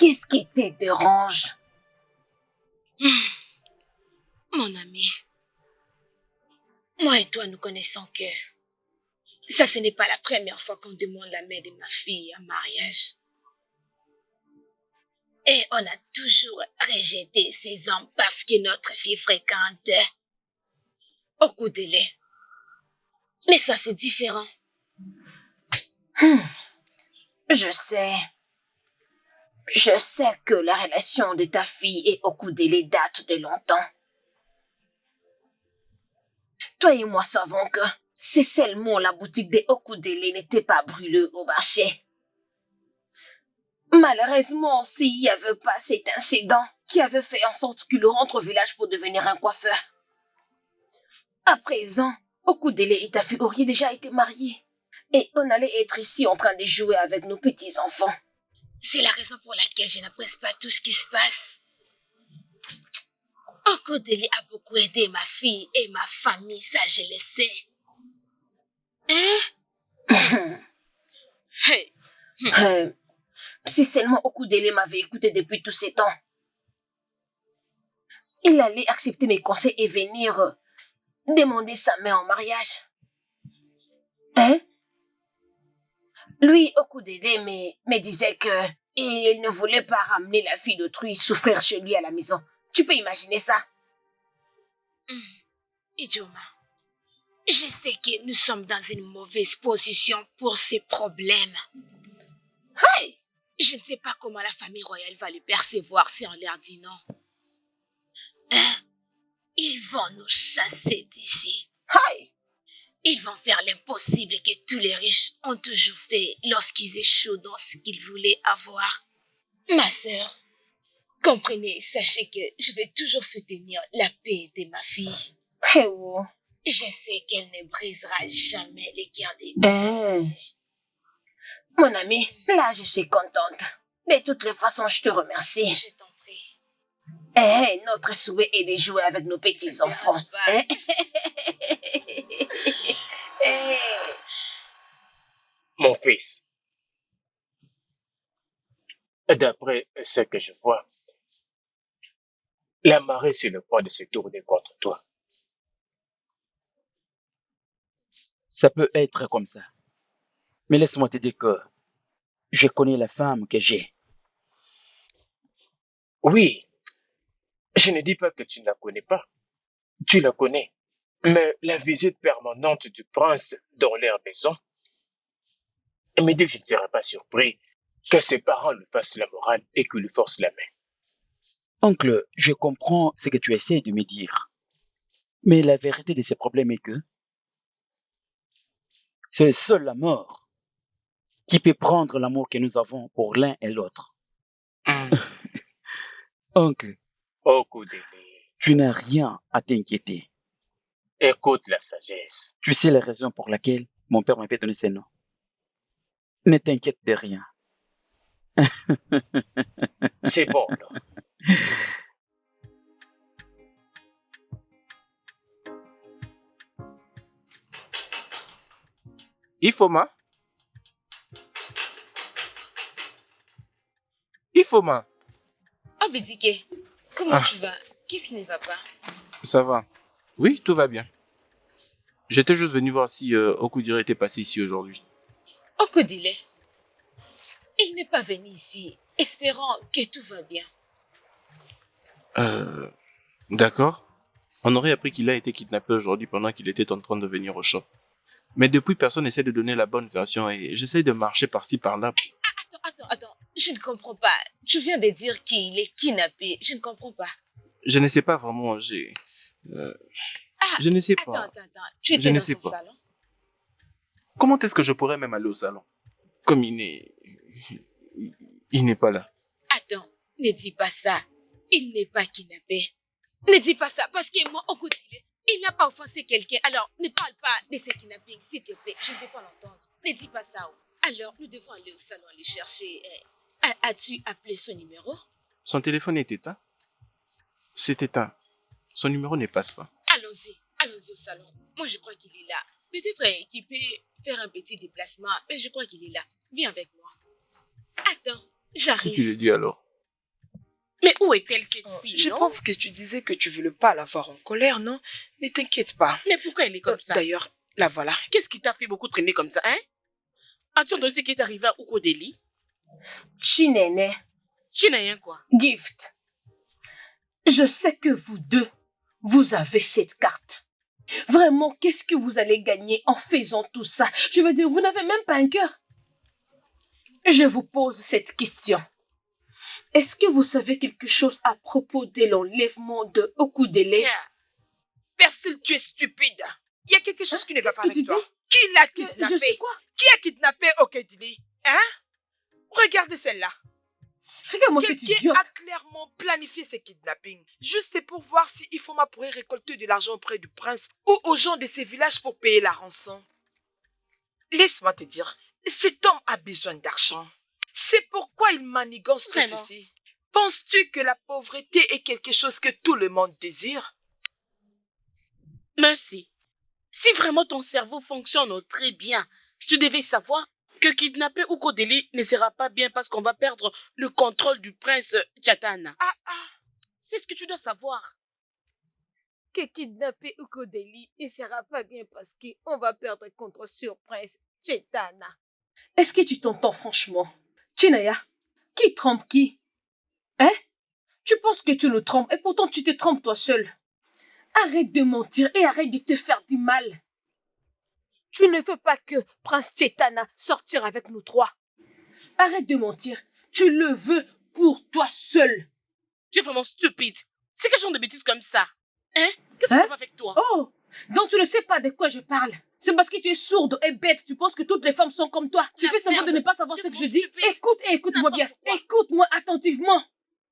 Qu'est-ce qui te dérange? Mon ami, moi et toi, nous connaissons que ça, ce n'est pas la première fois qu'on demande la main de ma fille en mariage. Et on a toujours rejeté ces hommes parce que notre fille fréquente Okudele. Mais ça, c'est différent. Je sais que la relation de ta fille et Okudele date de longtemps. Toi et moi savons que c'est seulement la boutique de Okudele n'était pas brûlée au marché. Malheureusement, s'il n'y avait pas cet incident qui avait fait en sorte qu'il rentre au village pour devenir un coiffeur. À présent, Okudele et ta fille auraient déjà été mariés. Et on allait être ici en train de jouer avec nos petits-enfants. C'est la raison pour laquelle je n'apprécie pas tout ce qui se passe. Okudele a beaucoup aidé ma fille et ma famille, ça je le sais. Hein? Hey. Si seulement Okudele m'avait écouté depuis tous ces temps, il allait accepter mes conseils et venir demander sa main en mariage. Hein? Lui, Okudele me disait que il ne voulait pas ramener la fille d'autrui souffrir chez lui à la maison. Tu peux imaginer ça? Ijoma, je sais que nous sommes dans une mauvaise position pour ces problèmes. Hey! Je ne sais pas comment la famille royale va le percevoir si on leur dit non. Hein? Ils vont nous chasser d'ici. Hey! Ils vont faire l'impossible que tous les riches ont toujours fait lorsqu'ils échouent dans ce qu'ils voulaient avoir. Ma sœur, comprenez, sachez que je vais toujours soutenir la paix de ma fille. Hey, oh. Je sais qu'elle ne brisera jamais les cœurs des gens. Mon ami, là je suis contente. De toutes les façons, je te remercie. Je t'en prie. Notre souhait est de jouer avec nos petits-enfants. Mon fils, d'après ce que je vois, la marée c'est le point de se tourner contre toi. Ça peut être comme ça. Mais laisse-moi te dire que je connais la femme que j'ai. Oui, je ne dis pas que tu ne la connais pas. Tu la connais. Mais la visite permanente du prince dans leur maison me dit que je ne serai pas surpris que ses parents lui fassent la morale et qu'ils lui forcent la main. Oncle, je comprends ce que tu essaies de me dire. Mais la vérité de ces problèmes est que c'est seule la mort qui peut prendre l'amour que nous avons pour l'un et l'autre. Oncle, Okudele, tu n'as rien à t'inquiéter. écoute la sagesse. Tu sais la raison pour laquelle mon père m'avait donné ce nom. Ne t'inquiète de rien. C'est bon, alors. Ifoma? Ifoma? Oh, Bidike, comment tu vas? Qu'est-ce qui ne va pas? Ça va. Oui, tout va bien. J'étais juste venu voir si Okudire était passé ici aujourd'hui. Okudile, il n'est pas venu ici, espérant que tout va bien. D'accord. On aurait appris qu'il a été kidnappé aujourd'hui pendant qu'il était en train de venir au shop. Mais depuis, personne n'essaie de donner la bonne version et j'essaie de marcher par-ci, par-là. Attends, je ne comprends pas. Tu viens de dire qu'il est kidnappé, je ne comprends pas. Je ne sais pas vraiment, je ne sais pas. Attends, tu étais dans son salon? Comment est-ce que je pourrais même aller au salon? Comme il n'est pas là. Attends, ne dis pas ça. Il n'est pas kidnappé. Ne dis pas ça, parce que moi, Okudile, il n'a pas offensé quelqu'un. Alors, ne parle pas de ce kidnapping, s'il te plaît. Je ne veux pas l'entendre. Ne dis pas ça. Alors, nous devons aller au salon, aller chercher. As-tu appelé son numéro? Son téléphone est éteint. C'est éteint. Son numéro ne passe pas. Allons-y au salon. Moi, je crois qu'il est là. Peut-être qu'il peut faire un petit déplacement, mais je crois qu'il est là. Viens avec moi. Attends, j'arrive. Si tu le dis alors. Mais où est-elle cette fille, Je non? pense que tu disais que tu ne voulais pas la voir en colère, non? Ne t'inquiète pas. Mais pourquoi elle est comme ça? D'ailleurs, la voilà. Qu'est-ce qui t'a fait beaucoup traîner comme ça, hein? As-tu entendu ce qui est arrivé à Ukodeli? Chinene, Tu n'as rien quoi? Gift, je sais que vous deux, vous avez cette carte. Vraiment, qu'est-ce que vous allez gagner en faisant tout ça? Je veux dire, vous n'avez même pas un cœur. Je vous pose cette question. Est-ce que vous savez quelque chose à propos de l'enlèvement de Okudele? Persil, tu es stupide. Il y a quelque chose qui ne va Qu'est-ce pas que avec tu toi. dis? Qui l'a kidnappé? Je sais quoi? Qui a kidnappé Okedili? Hein? Regarde celle-là. Regarde-moi cette Quelqu'un idiote. a clairement planifié ce kidnapping. Juste pour voir si Ifoma pourrait récolter de l'argent auprès du prince ou aux gens de ces villages pour payer la rançon. Laisse-moi te dire, cet homme a besoin d'argent. C'est pourquoi il manigance tout Vraiment? ceci. Penses-tu que la pauvreté est quelque chose que tout le monde désire? Merci. Si vraiment ton cerveau fonctionne très bien, tu devais savoir que kidnapper Ukodeli ne sera pas bien parce qu'on va perdre le contrôle du prince Chatana. C'est ce que tu dois savoir. Que kidnapper Ukodeli ne sera pas bien parce qu'on va perdre contre sur prince Chetana. Est-ce que tu t'entends franchement? Chinaya, qui trompe qui? Hein? Tu penses que tu le trompes et pourtant tu te trompes toi seul. Arrête de mentir et arrête de te faire du mal. Tu ne veux pas que prince Chetana sortir avec nous trois. Arrête de mentir. Tu le veux pour toi seul. Tu es vraiment stupide. C'est quel genre de bêtises comme ça? Hein? Qu'est-ce qui va avec toi? Oh, donc tu ne sais pas de quoi je parle. C'est parce que tu es sourde et bête. Tu penses que toutes les femmes sont comme toi. Tu fais semblant de ne pas savoir ce que je dis. Écoute et écoute-moi bien. Écoute-moi attentivement.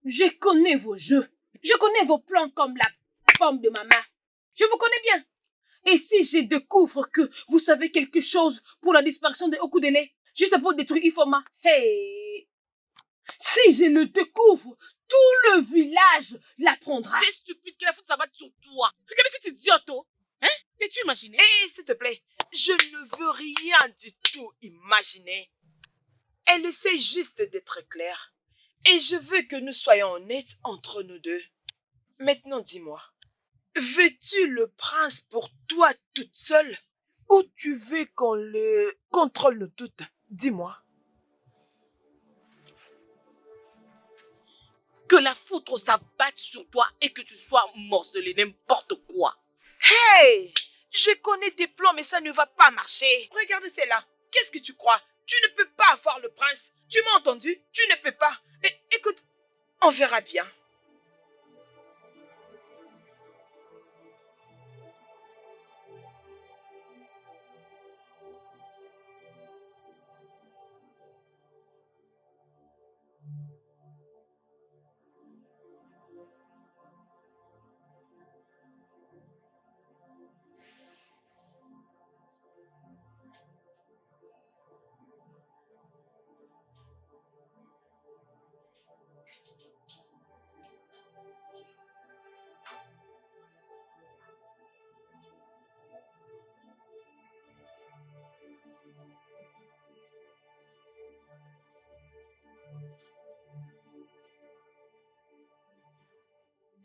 Je connais vos jeux. Je connais vos plans comme la pomme de ma main. Je vous connais bien. Et si je découvre que vous savez quelque chose pour la disparition de Okudele, juste pour détruire Ifoma, hey! Si je le découvre, tout le village l'apprendra. C'est stupide que la faute s'abatte sur toi. Regardez cette idiote, oh. Hein? Peux-tu imaginer? S'il te plaît, je ne veux rien du tout imaginer. Elle essaie juste d'être claire. Et je veux que nous soyons honnêtes entre nous deux. Maintenant, dis-moi, veux-tu le prince pour toi toute seule? Ou tu veux qu'on le contrôle nous toutes? Dis-moi. Que la foudre s'abatte sur toi et que tu sois morcelé, n'importe quoi. Hey! Je connais tes plans, mais ça ne va pas marcher. Regarde celle-là. Qu'est-ce que tu crois? Tu ne peux pas avoir le prince. Tu m'as entendu? Tu ne peux pas. Écoute, on verra bien.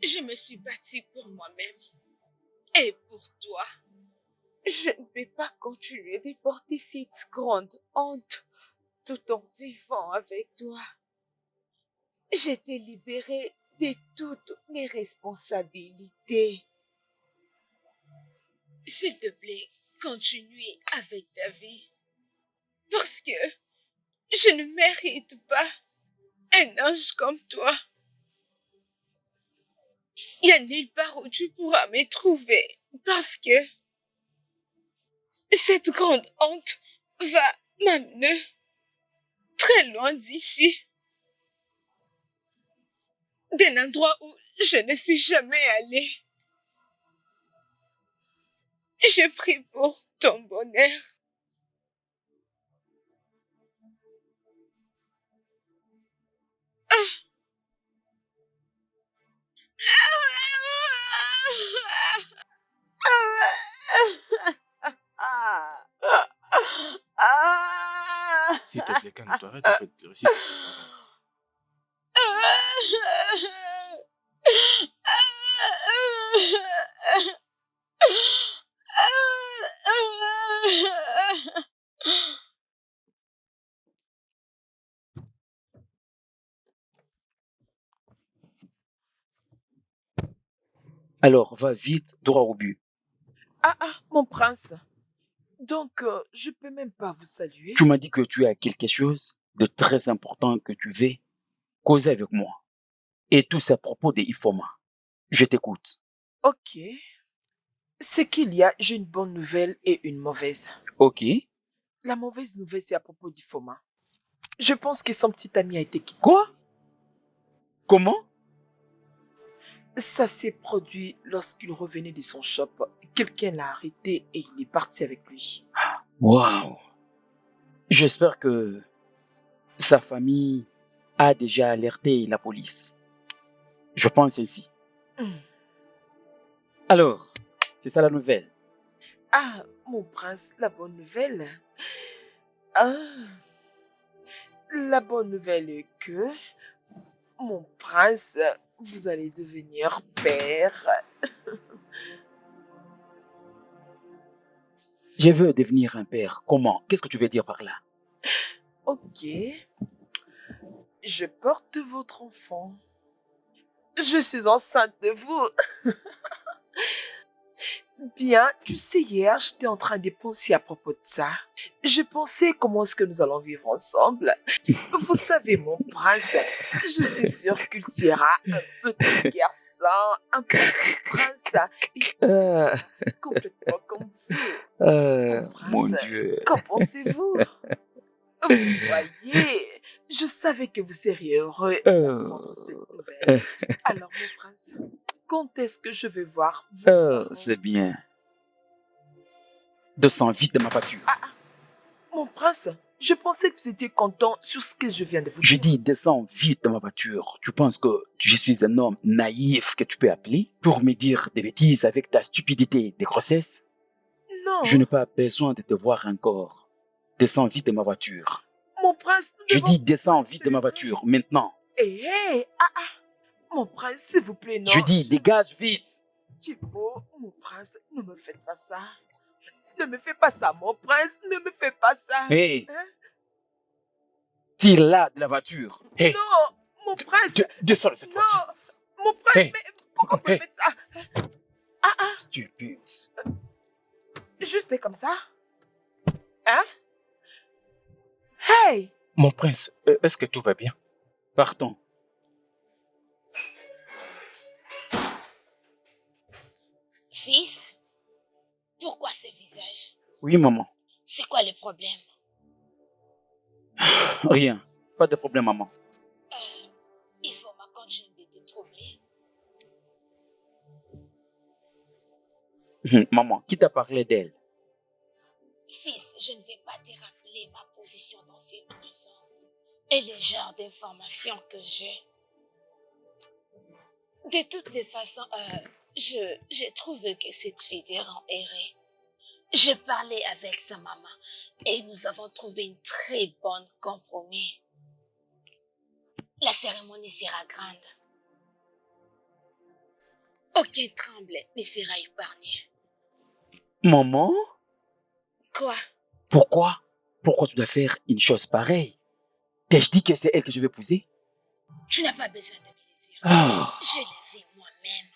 Je me suis battue pour moi-même et pour toi. Je ne vais pas continuer de porter cette grande honte tout en vivant avec toi. Je t'ai libérée de toutes mes responsabilités. S'il te plaît, continue avec ta vie. Parce que je ne mérite pas un ange comme toi. Il n'y a nulle part où tu pourras me trouver parce que cette grande honte va m'amener très loin d'ici. D'un endroit où je ne suis jamais allée. Je prie pour ton bonheur. S'il te plaît, calme-toi, arrête un peu de pleurer. S'il te plaît. Alors, va vite, droit au but. Mon prince. Donc, je peux même pas vous saluer. Tu m'as dit que tu as quelque chose de très important que tu veux causer avec moi. Et tout c'est à propos de Ifoma. Je t'écoute. Ok. Ce qu'il y a, j'ai une bonne nouvelle et une mauvaise. Ok. La mauvaise nouvelle, c'est à propos d'Ifoma. Je pense que son petit ami a été kidnappé. Quoi? Comment? Ça s'est produit lorsqu'il revenait de son shop. Quelqu'un l'a arrêté et il est parti avec lui. Waouh. J'espère que sa famille a déjà alerté la police. Je pense ainsi. Hmm. Alors, c'est ça la nouvelle. Ah, mon prince, la bonne nouvelle. Ah, la bonne nouvelle est que, mon prince, vous allez devenir père. Je veux devenir un père. Comment? Qu'est-ce que tu veux dire par là? Ok. Je porte votre enfant. Je suis enceinte de vous. Bien, tu sais, hier, j'étais en train de penser à propos de ça. Je pensais comment est-ce que nous allons vivre ensemble. Vous savez, mon prince, je suis sûre qu'il sera un petit garçon, un petit prince, et Euh, complètement comme vous. Mon mon prince, Dieu. qu'en pensez-vous? Vous voyez, je savais que vous seriez heureux d'apprendre cette nouvelle. Alors, mon prince, quand est-ce que je vais voir vos parents? C'est bien. Descends vite de ma voiture. Mon prince, je pensais que vous étiez content sur ce que je viens de vous Je dire. dis, descends vite de ma voiture. Tu penses que je suis un homme naïf que tu peux appeler pour me dire des bêtises avec ta stupidité de grossesse? Non, Je n'ai pas besoin de te voir encore. Descends vite de ma voiture. mon prince, nous Je devons dis, descends vous vite de ma célébrer. voiture, maintenant. Mon prince, s'il vous plaît, non. Je dis, dégage vite. Thibaut, mon prince, ne me faites pas ça. Ne me fais pas ça, mon prince, ne me fais pas ça. Hé, Hein? tire-la de la voiture. Hé, Non, mon prince, descends de cette voiture. non, mon prince, Hey. mais pourquoi vous me Hey. faites ça? Stupide. Juste comme ça? Hein? Hey! Mon prince, est-ce que tout va bien? Partons. Fils, pourquoi ce visage? Oui, maman. C'est quoi le problème? Rien. Pas de problème, maman. Il faut ma continue de te troubler. Maman, qui t'a parlé d'elle? Fils, je ne vais pas te rappeler ma position dans cette maison et le genre d'informations que j'ai. De toutes les façons, je trouve que cette fille est errée. Je parlais avec sa maman et nous avons trouvé une très bonne compromis. La cérémonie sera grande. Aucun tremble ne sera épargné. Maman? Quoi? Pourquoi? Pourquoi tu dois faire une chose pareille? T'ai-je dit que c'est elle que je vais épouser? Tu n'as pas besoin de me le dire. Ah. Je l'ai vu moi-même.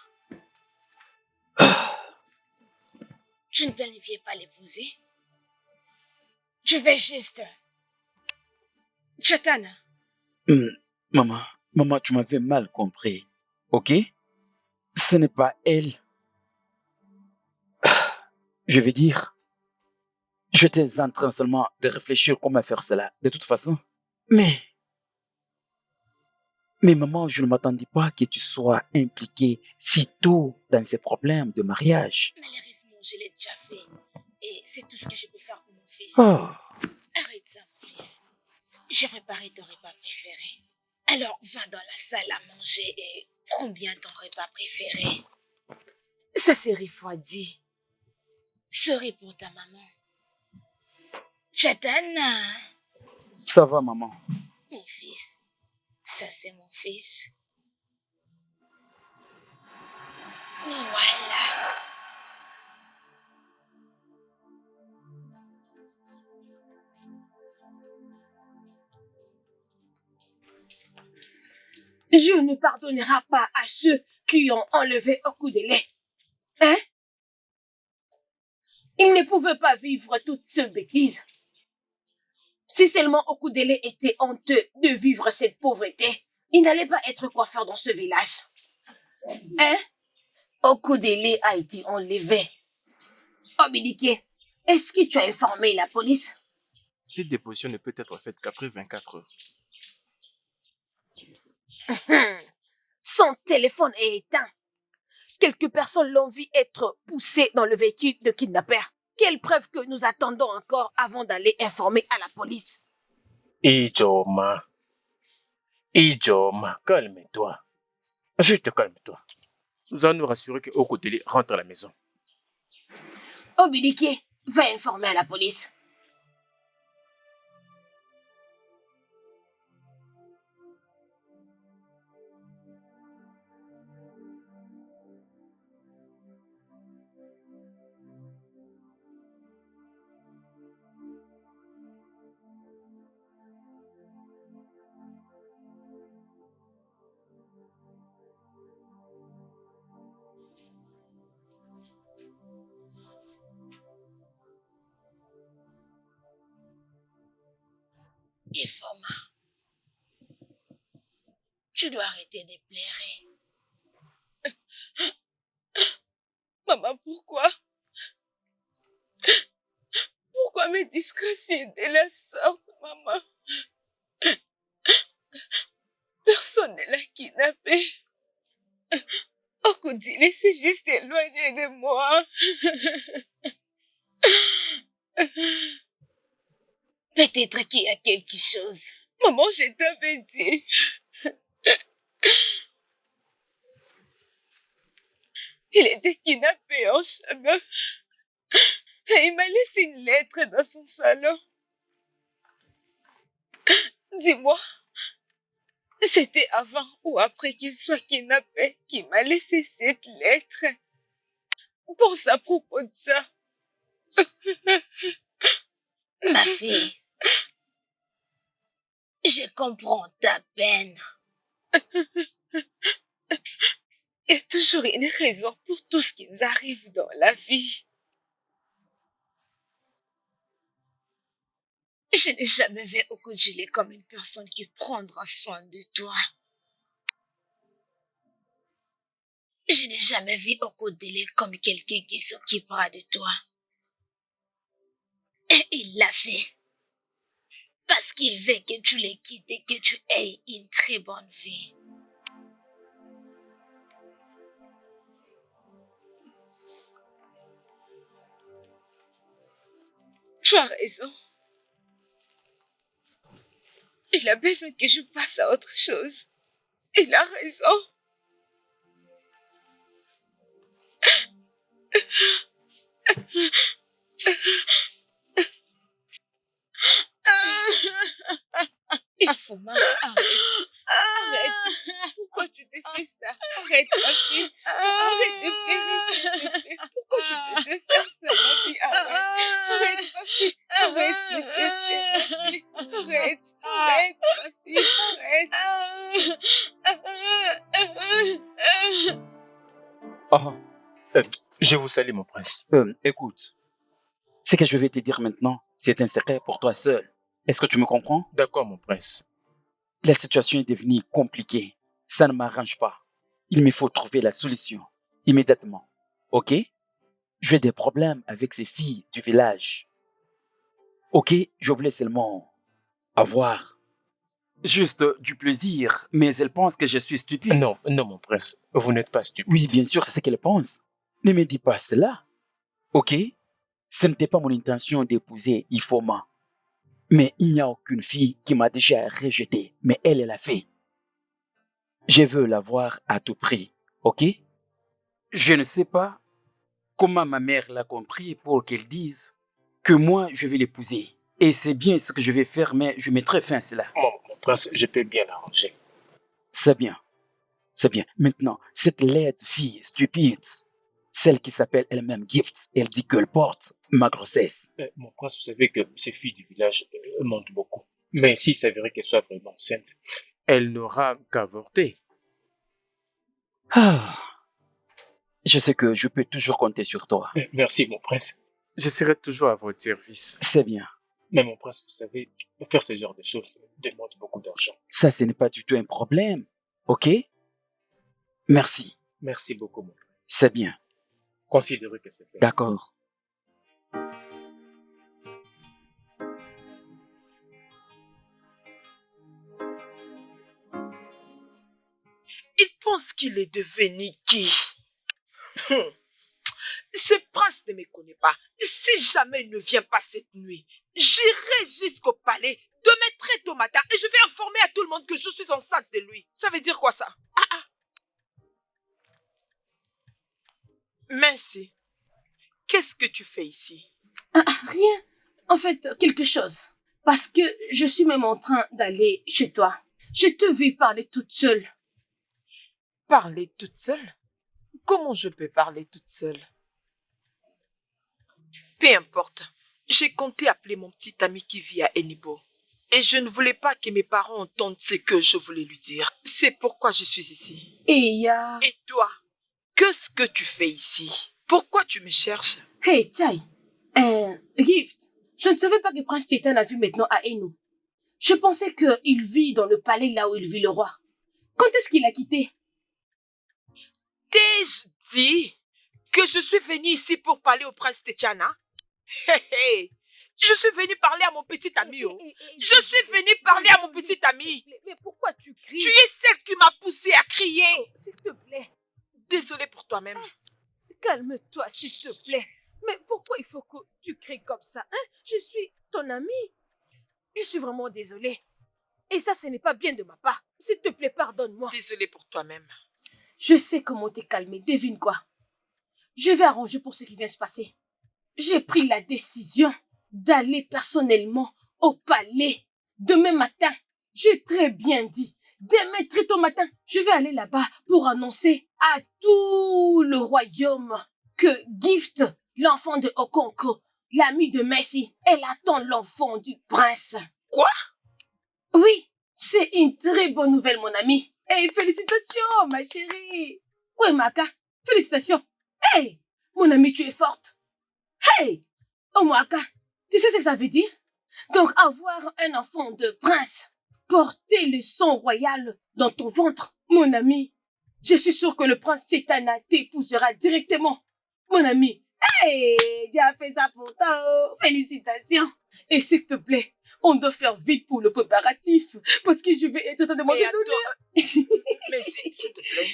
Tu ne planifiais pas l'épouser? Je vais juste... Chatana, Maman, tu m'avais mal compris. Ok? Ce n'est pas elle. Je veux dire, j'étais en train seulement de réfléchir comment faire cela, de toute façon. Mais maman, je ne m'attendais pas que tu sois impliquée si tôt dans ces problèmes de mariage. malheureusement, je l'ai déjà fait. Et c'est tout ce que je peux faire pour mon fils. Oh, Arrête ça, mon fils. J'ai préparé ton repas préféré. Alors, va dans la salle à manger et prends bien ton repas préféré. Ça s'est refroidi. Souris pour ta maman. Chatana, ça va, maman. mon fils. Ça, c'est mon fils. Voilà. Dieu ne pardonnera pas à ceux qui ont enlevé Okudele. Il ne pouvait pas vivre toute cette bêtise. Si seulement Okudele était honteux de vivre cette pauvreté, il n'allait pas être coiffeur dans ce village. Hein? Okudele a été enlevé. Obidike, est-ce que tu as informé la police? Cette déposition ne peut être faite qu'après 24 heures. Son téléphone est éteint. Quelques personnes l'ont vu être poussé dans le véhicule de kidnappeur. Quelle preuve que nous attendons encore avant d'aller informer à la police? Ijoma, calme-toi. Juste calme-toi. Nous allons nous rassurer que Okudele rentre à la maison. Obidike, va informer à la police. Ifoma, tu dois arrêter de pleurer. Maman, pourquoi? Pourquoi me disgracier de la sorte, maman? Personne ne l'a kidnappé. Okudile s'est juste éloigné de moi. Peut-être qu'il y a quelque chose. Maman, je t'avais dit. Il était kidnappé en chemin. Et il m'a laissé une lettre dans son salon. Dis-moi, c'était avant ou après qu'il soit kidnappé qu'il m'a laissé cette lettre? Pense à propos de ça. Ma fille, je comprends ta peine. Il y a toujours une raison pour tout ce qui nous arrive dans la vie. Je n'ai jamais vu Okudile comme une personne qui prendra soin de toi. Je n'ai jamais vu Okudile comme quelqu'un qui s'occupera de toi. Et il l'a fait. Parce qu'il veut que tu les quittes et que tu aies une très bonne vie. Tu as raison. Il a besoin que je passe à autre chose. Il a raison. Il faut arrête. Arrête. Pourquoi tu te fais ça? Arrête, ma fille. Arrête de pleurer, s'il te plaît. Pourquoi tu te fais faire ça, ma fille? Arrête, ma fille. Arrête, s'il te plaît, ma fille. Arrête, ma fille. Arrête. Je vous salue, mon prince. Écoute, ce que je vais te dire maintenant, c'est un secret pour toi seul. Est-ce que tu me comprends? D'accord, mon prince. La situation est devenue compliquée. Ça ne m'arrange pas. Il me faut trouver la solution immédiatement. Ok? J'ai des problèmes avec ces filles du village. Ok? Je voulais seulement avoir juste du plaisir, mais elle pense que je suis stupide. Non, mon prince. Vous n'êtes pas stupide. Oui, bien sûr, c'est ce qu'elle pense. Ne me dis pas cela. Ok? Ce n'était pas mon intention d'épouser Ifoma. Mais il n'y a aucune fille qui m'a déjà rejeté. Mais elle l'a fait. Je veux l'avoir à tout prix. Ok? Je ne sais pas comment ma mère l'a compris pour qu'elle dise que moi, je vais l'épouser. Et c'est bien ce que je vais faire, mais je mettrai fin à cela. Mon prince, je peux bien l'arranger. C'est bien. C'est bien. Maintenant, cette laide fille stupide, celle qui s'appelle elle-même Gift, elle dit qu'elle porte ma grossesse. Mon prince, vous savez que ces filles du village mentent beaucoup. Mais s'il s'avérait qu'elle soit vraiment enceinte, elle n'aura qu'avorter. Ah, je sais que je peux toujours compter sur toi. Merci, mon prince. Je serai toujours à votre service. C'est bien. Mais mon prince, vous savez, faire ce genre de choses demande beaucoup d'argent. Ça, ce n'est pas du tout un problème. OK? Merci. Merci beaucoup, mon prince. C'est bien. Considérez que c'est fait. D'accord. Il pense qu'il est devenu qui? Ce prince ne me connaît pas. Si jamais il ne vient pas cette nuit, j'irai jusqu'au palais de mes très tôt matin et je vais informer à tout le monde que je suis enceinte de lui. Ça veut dire quoi ça? Merci. Qu'est-ce que tu fais ici? Rien. En fait, quelque chose. Parce que je suis même en train d'aller chez toi. Je te vis parler toute seule. Parler toute seule? Comment je peux parler toute seule? Peu importe. J'ai compté appeler mon petit ami qui vit à Enibo. Et je ne voulais pas que mes parents entendent ce que je voulais lui dire. C'est pourquoi je suis ici. Et Et toi, qu'est-ce que tu fais ici? Pourquoi tu me cherches? Hey, Chai. Gift. Je ne savais pas que Prince Titan a vu maintenant à Enu. Je pensais qu'il vit dans le palais là où il vit le roi. Quand est-ce qu'il a quitté? T'ai-je dit que je suis venue ici pour parler au prince Techana? Je suis venue parler à mon petit ami. Je suis venue parler à mon petit ami. Mais pourquoi tu cries? Tu es celle qui m'a poussée à crier. S'il te plaît. Désolée pour toi-même. Calme-toi, s'il te plaît. Mais pourquoi il faut que tu cries comme ça, hein? Je suis ton amie. Je suis vraiment désolée. Et ça, ce n'est pas bien de ma part. S'il te plaît, pardonne-moi. Désolée pour toi-même. Je sais comment t'es calmé. Devine quoi? Je vais arranger pour ce qui vient se passer. J'ai pris la décision d'aller personnellement au palais demain matin. J'ai très bien dit. Demain très tôt matin, je vais aller là-bas pour annoncer à tout le royaume que Gift, l'enfant de Okonko, l'ami de Messi, elle attend l'enfant du prince. Quoi? Oui, c'est une très bonne nouvelle, mon ami. Hey, félicitations, ma chérie. Ouais, Maka, félicitations. Hey, mon ami, tu es forte. Hey, oh, Maka, tu sais ce que ça veut dire? Donc, avoir un enfant de prince, porter le sang royal dans ton ventre, mon ami. Je suis sûre que le prince Chetana t'épousera directement, mon ami. Hey, tu as fait ça pour toi, oh. Félicitations. Et s'il te plaît, on doit faire vite pour le préparatif, parce que je vais être en train de manger mais s'il te plaît,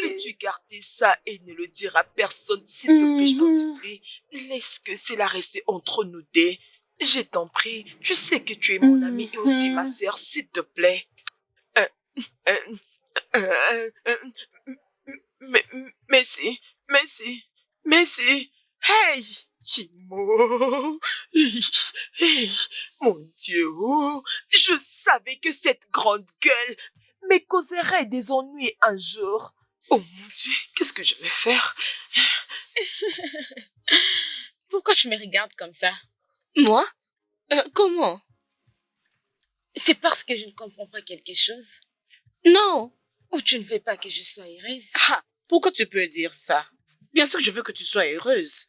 peux-tu garder ça et ne le dire à personne, s'il te plaît, je t'en supplie. Laisse que cela reste entre nous deux. Je t'en prie, tu sais que tu es mon ami et aussi ma sœur, s'il te plaît. Merci. Hey, Chimo. Hey, mon Dieu. Je savais que cette grande gueule me causerait des ennuis un jour. Oh mon Dieu, qu'est-ce que je vais faire? Pourquoi tu me regardes comme ça? Moi? Comment? C'est parce que je ne comprends pas quelque chose? Non. Ou tu ne veux pas que je sois heureuse? Ah, pourquoi tu peux dire ça? Bien sûr que je veux que tu sois heureuse.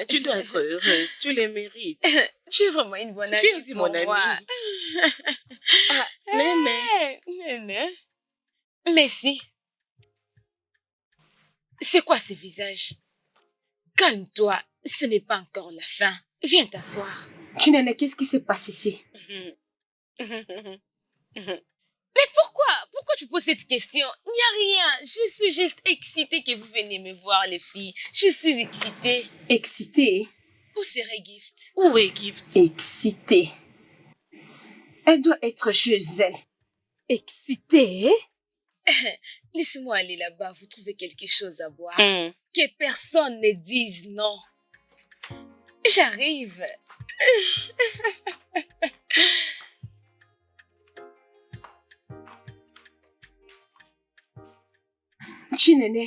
Tu dois être heureuse, tu le mérites. Tu es vraiment une bonne amie. Tu es aussi mon amie. Merci. C'est quoi ce visage? Calme-toi, ce n'est pas encore la fin. Viens t'asseoir. Chinene, qu'est-ce qui se passe ici? Mais pourquoi tu poses cette question? Il n'y a rien. Je suis juste excitée que vous veniez me voir, les filles. Je suis excitée. Excitée? Où serait Gift? Où est Gift? Excitée. Elle doit être chez elle. Excitée? Laisse-moi aller là-bas, vous trouvez quelque chose à boire. Que personne ne dise non. J'arrive. Chinene,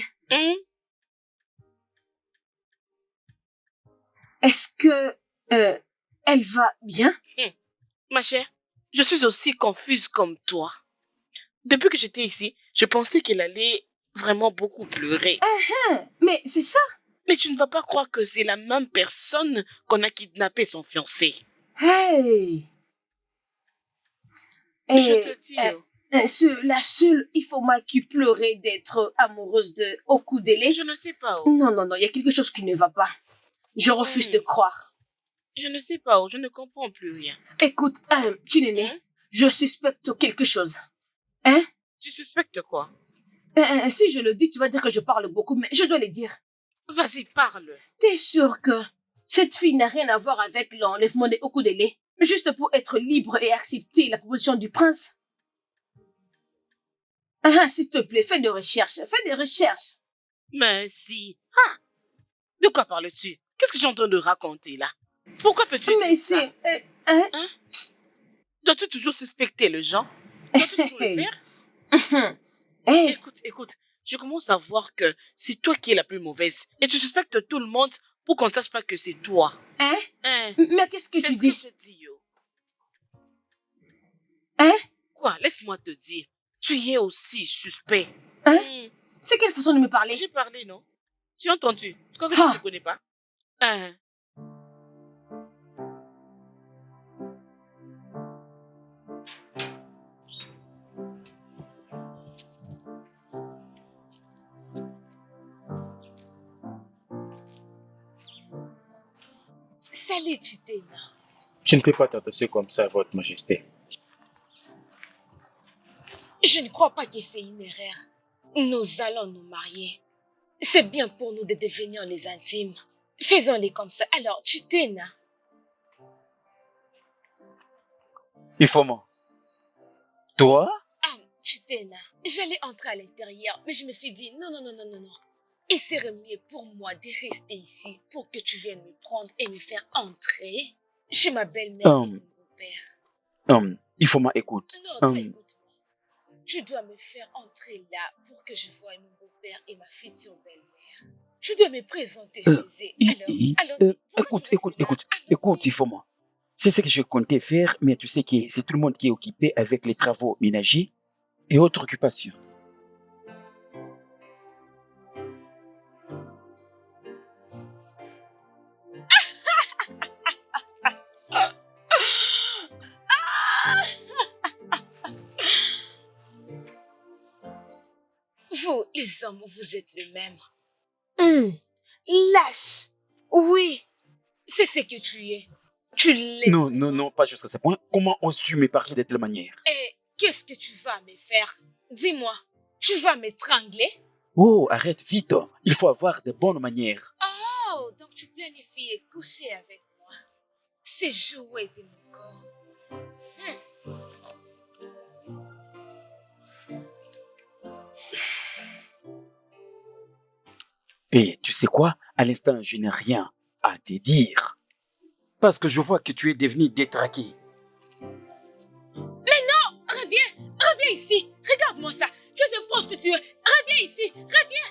est-ce que elle va bien? Ma chère, je suis aussi confuse comme toi. Depuis que j'étais ici, je pensais qu'elle allait vraiment beaucoup pleurer. Mais c'est ça. Mais tu ne vas pas croire que c'est la même personne qu'on a kidnappé son fiancé. Hey! Je te dis. La seule Ifoma qui pleurait d'être amoureuse de Okudele. Je ne sais pas. Non, il y a quelque chose qui ne va pas. Je refuse de croire. Je ne sais pas, je ne comprends plus rien. Écoute, Chinene, je suspecte quelque chose. Tu suspectes quoi? Si je le dis, tu vas dire que je parle beaucoup, mais je dois le dire. Vas-y, parle. T'es sûr que cette fille n'a rien à voir avec l'enlèvement de Okudele, juste pour être libre et accepter la proposition du prince? S'il te plaît, fais des recherches. Mais si. De quoi parles-tu? Qu'est-ce que tu es en train de raconter là? Pourquoi peux-tu dire ça? Dois-tu toujours suspecter les gens? Dois-tu toujours le faire? Écoute, je commence à voir que c'est toi qui es la plus mauvaise. Et tu suspectes tout le monde pour qu'on ne sache pas que c'est toi. Mais qu'est-ce que tu dis? C'est ce que je dis, yo. Quoi? Laisse-moi te dire. Tu es aussi suspect. C'est quelle façon de me parler? J'ai parlé, non? Tu as entendu? Tu crois que je ne te connais pas? Salut, Chitena. Je ne peux pas t'adresser comme ça, Votre Majesté. Je ne crois pas que c'est une erreur. Nous allons nous marier. C'est bien pour nous de devenir les intimes. Faisons-les comme ça. Alors, Chitena. Ifoma. Toi? Chitena, j'allais entrer à l'intérieur, mais je me suis dit, non. Et c'est mieux pour moi de rester ici pour que tu viennes me prendre et me faire entrer chez ma belle-mère et mon beau-père. Ifoma, écoute. Non, écoute-moi. Tu dois me faire entrer là pour que je voie mon beau-père et ma future belle-mère. Tu dois me présenter chez eux. Écoute, Ifoma. C'est ce que je comptais faire, mais tu sais que c'est tout le monde qui est occupé avec les travaux ménagers et autres occupations. Vous, les hommes, vous êtes le même. Lâche. Oui. C'est ce que tu es. Tu l'es. Non, pas jusqu'à ce point. Comment oses-tu me parler de telle manière? Et qu'est-ce que tu vas me faire? Dis-moi, tu vas m'étrangler? Oh, arrête vite. Il faut avoir de bonnes manières. Oh, donc tu planifies coucher avec moi. C'est jouer de mon corps. Et tu sais quoi? À l'instant, je n'ai rien à te dire. Parce que je vois que tu es devenu détraqué. Mais non! Reviens ici! Regarde-moi ça! Tu es un prostitué! Reviens ici! Reviens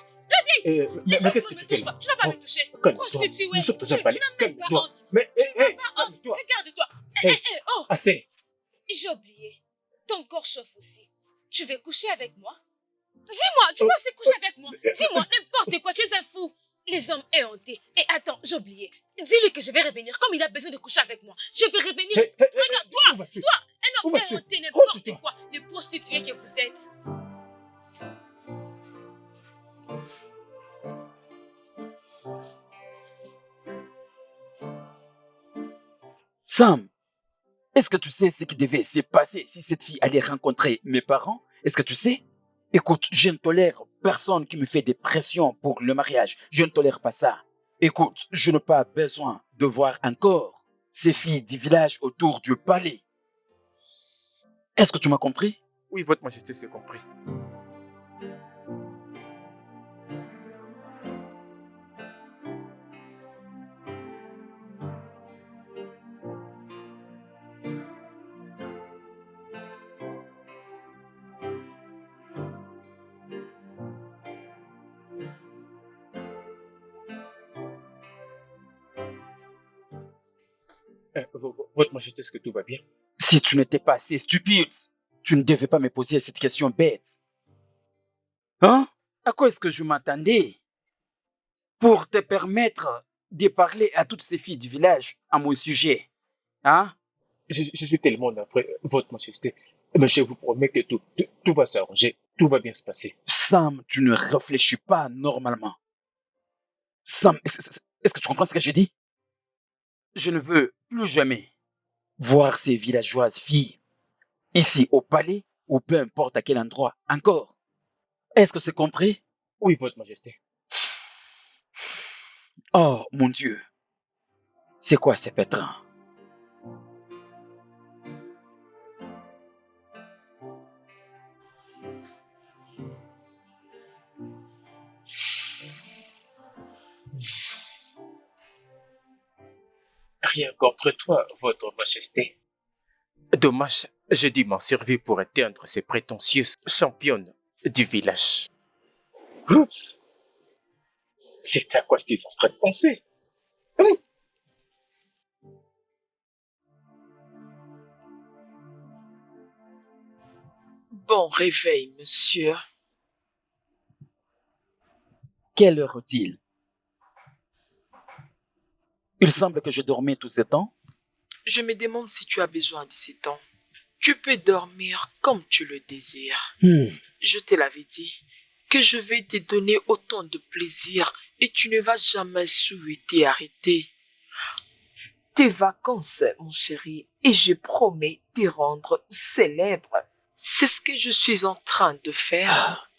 ici! Mais qu'est-ce que tu fais là? Tu n'as pas me toucher! Prostituée! Nous sommes dans un Tu palais. n'as même pas honte! Mais, calme-toi! Regarde-toi! Oh! Assez! J'ai oublié. Ton corps chauffe aussi. Tu veux coucher avec moi? Dis-moi, tu vas se coucher avec moi? Dis-moi n'importe quoi, tu es un fou! Les hommes éhontés. Et attends, j'ai oublié. Dis-lui que je vais revenir comme il a besoin de coucher avec moi. Je vais revenir. Regarde, toi, un homme éhonté, n'importe quoi. Les prostituées que vous êtes. Sam, est-ce que tu sais ce qui devait se passer si cette fille allait rencontrer mes parents? Est-ce que tu sais? Écoute, je ne tolère personne qui me fait des pressions pour le mariage. Je ne tolère pas ça. Écoute, je n'ai pas besoin de voir encore ces filles du village autour du palais. Est-ce que tu m'as compris? Oui, Votre Majesté, c'est compris. Votre Majesté, est-ce que tout va bien? Si tu n'étais pas assez stupide, tu ne devais pas me poser cette question bête. Hein? À quoi est-ce que je m'attendais? pour te permettre de parler à toutes ces filles du village à mon sujet. Hein? Je suis tellement navré, Votre Majesté. Mais je vous promets que tout va s'arranger. Tout va bien se passer. Sam, tu ne réfléchis pas normalement. Sam, est-ce que tu comprends ce que j'ai dit? Je ne veux plus jamais Voir ces villageoises filles, ici au palais, ou peu importe à quel endroit, encore. Est-ce que c'est compris? Oui, Votre Majesté. Oh, mon Dieu. C'est quoi ces pétrins? Rien contre toi, Votre Majesté. Dommage, j'ai dû m'en servir pour éteindre ces prétentieuses championnes du village. Oups! C'est à quoi je suis en train de penser. Bon réveil, monsieur. Quelle heure est-il? Il semble que je dormais tout ce temps. Je me demande si tu as besoin de ce temps. Tu peux dormir comme tu le désires. Je te l'avais dit que je vais te donner autant de plaisir et tu ne vas jamais souhaiter arrêter. Tes vacances, mon chéri, et je promets te rendre célèbre. C'est ce que je suis en train de faire.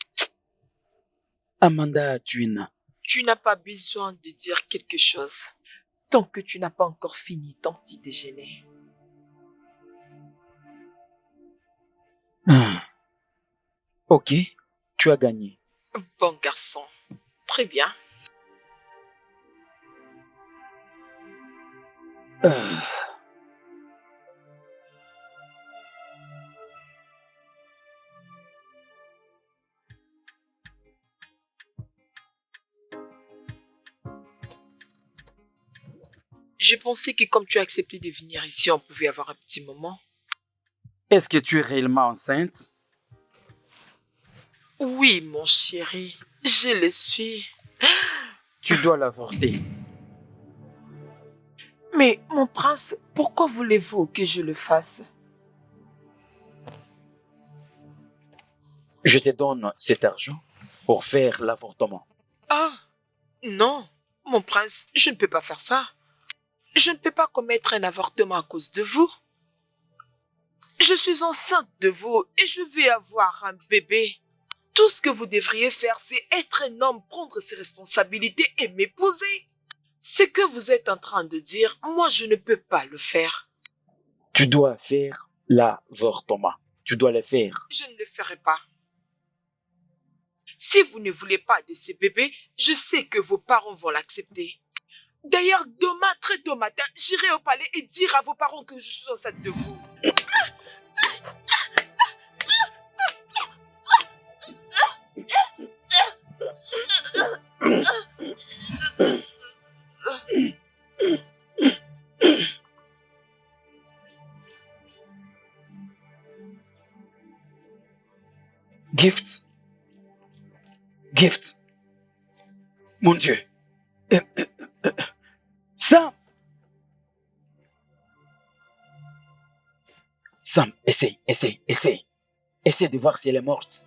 Amanda Twin. Tu n'as pas besoin de dire quelque chose tant que tu n'as pas encore fini ton petit déjeuner. Ok, tu as gagné. Bon garçon. Très bien. J'ai pensé que comme tu as accepté de venir ici, on pouvait avoir un petit moment. Est-ce que tu es réellement enceinte? Oui, mon chéri, je le suis. Tu dois l'avorter. Mais, mon prince, pourquoi voulez-vous que je le fasse? Je te donne cet argent pour faire l'avortement. Ah, non, mon prince, je ne peux pas faire ça. Je ne peux pas commettre un avortement à cause de vous. Je suis enceinte de vous et je vais avoir un bébé. Tout ce que vous devriez faire, c'est être un homme, prendre ses responsabilités et m'épouser. Ce que vous êtes en train de dire, moi, je ne peux pas le faire. Tu dois faire l'avortement. Tu dois le faire. Je ne le ferai pas. Si vous ne voulez pas de ce bébé, je sais que vos parents vont l'accepter. D'ailleurs, demain, très tôt matin, j'irai au palais et dire à vos parents que je suis enceinte de vous. Gift. Gift. Mon Dieu. Sam. Sam, essaie. Essaie de voir si elle est morte.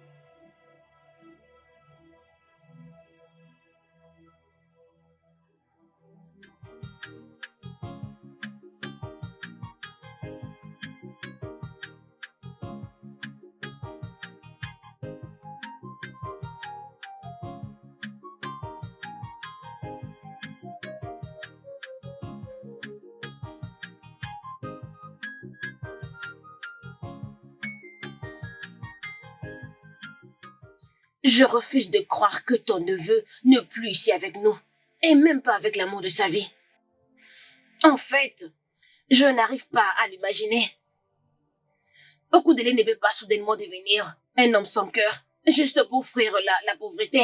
Je refuse de croire que ton neveu n'est plus ici avec nous, et même pas avec l'amour de sa vie. En fait, je n'arrive pas à l'imaginer. Okudele ne peut pas soudainement devenir un homme sans cœur, juste pour offrir la pauvreté.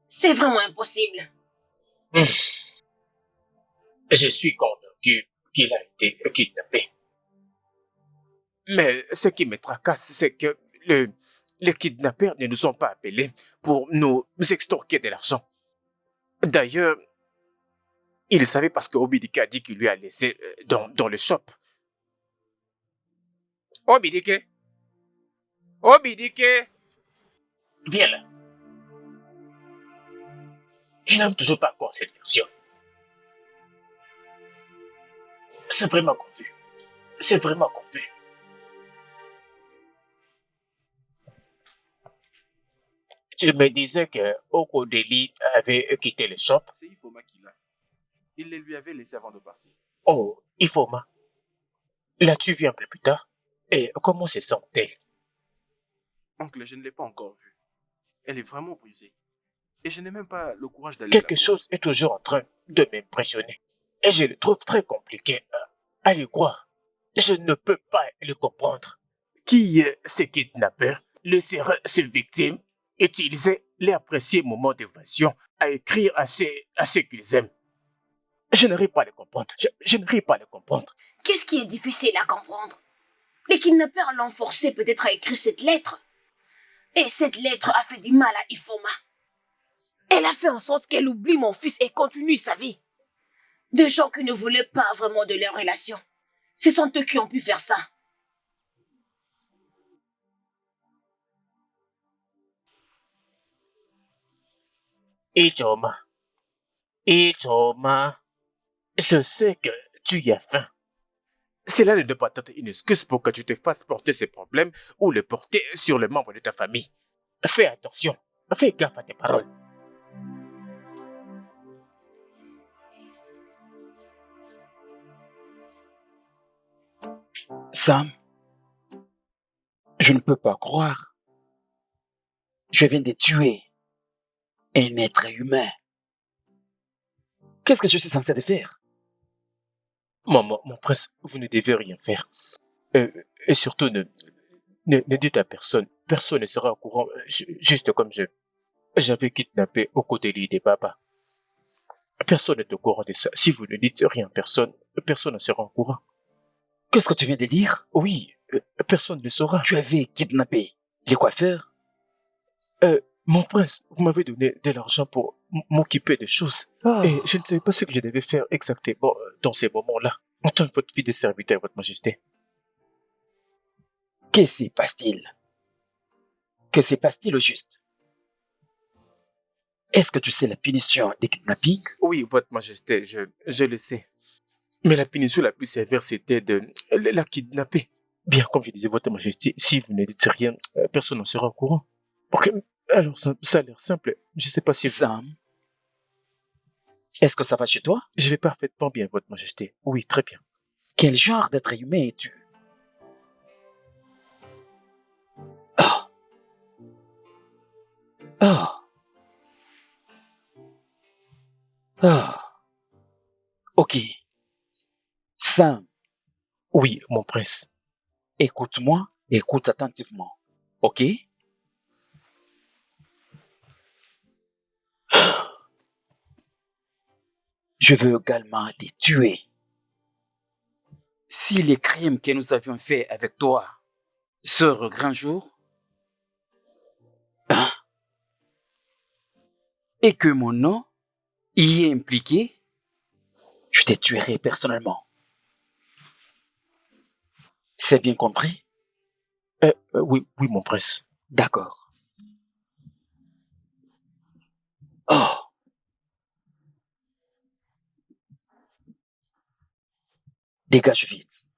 C'est vraiment impossible. Je suis convaincu qu'il a été kidnappé. Mais ce qui me tracasse, c'est que les kidnappeurs ne nous ont pas appelés pour nous extorquer de l'argent. D'ailleurs, il savait parce que Obidike a dit qu'il lui a laissé dans le shop. Obidike! Obidike! Viens là. Je n'aime toujours pas encore cette version. C'est vraiment confus. C'est vraiment confus. Tu me disais que Okodeli avait quitté le shop. C'est Ifoma qui l'a. Il les lui avait laissés avant de partir. Oh, Ifoma. L'as-tu vu un peu plus tard? Et comment se sent-elle? Oncle, je ne l'ai pas encore vue. Elle est vraiment brisée. Et je n'ai même pas le courage d'aller Quelque la voir. chose est toujours en train de m'impressionner. Et je le trouve très compliqué à le croire. Je ne peux pas le comprendre. Qui, ces kidnappeurs, laisseraient ces victimes utiliser leurs précieux moments d'évasion à écrire à ceux qu'ils aiment? Je n'arrive pas à le comprendre. Je n'arrive pas à le comprendre. Qu'est-ce qui est difficile à comprendre? Les kidnappeurs l'ont forcé peut-être à écrire cette lettre. Et cette lettre a fait du mal à Ifoma. Elle a fait en sorte qu'elle oublie mon fils et continue sa vie. Deux gens qui ne voulaient pas vraiment de leur relation. Ce sont eux qui ont pu faire ça. Ichoma, je sais que tu y as faim. Cela ne doit pas être une excuse pour que tu te fasses porter ces problèmes ou les porter sur les membres de ta famille. Fais attention. Fais gaffe à tes paroles. Sam, je ne peux pas croire. Je viens de tuer un être humain. Qu'est-ce que je suis censé de faire? Mon prince, vous ne devez rien faire. Et surtout, ne dites à personne. Personne ne sera au courant, juste comme j'avais kidnappé Okodeli de Baba. Personne n'est au courant de ça. Si vous ne dites rien à personne, personne ne sera au courant. Qu'est-ce que tu viens de dire? Oui, personne ne saura. Tu avais kidnappé les coiffeurs? Mon prince, vous m'avez donné de l'argent pour m'occuper des choses. Et je ne savais pas ce que je devais faire exactement dans ces moments-là. En tant que votre fille de serviteur, votre majesté. Que se passe-t-il? Que se passe-t-il au juste? Est-ce que tu sais la punition des kidnappings? Oui, votre majesté, je le sais. Mais la punition la plus sévère, c'était de la kidnapper. Bien, comme je disais, votre majesté, si vous ne dites rien, personne n'en sera au courant. Ok, alors ça a l'air simple. Je ne sais pas si... Sam, est-ce que ça va chez toi? Je vais parfaitement bien, votre majesté. Oui, très bien. Quel genre d'être humain es-tu? Oh. Oh. Oh. Ok. Sam, Oui, mon prince. écoute-moi, écoute attentivement. Ok? Je veux également te tuer. Si les crimes que nous avions faits avec toi sortent au grand jour, hein, et que mon nom y est impliqué, je te tuerai personnellement. C'est bien compris? Oui, mon prince. D'accord. Oh. Dégage vite.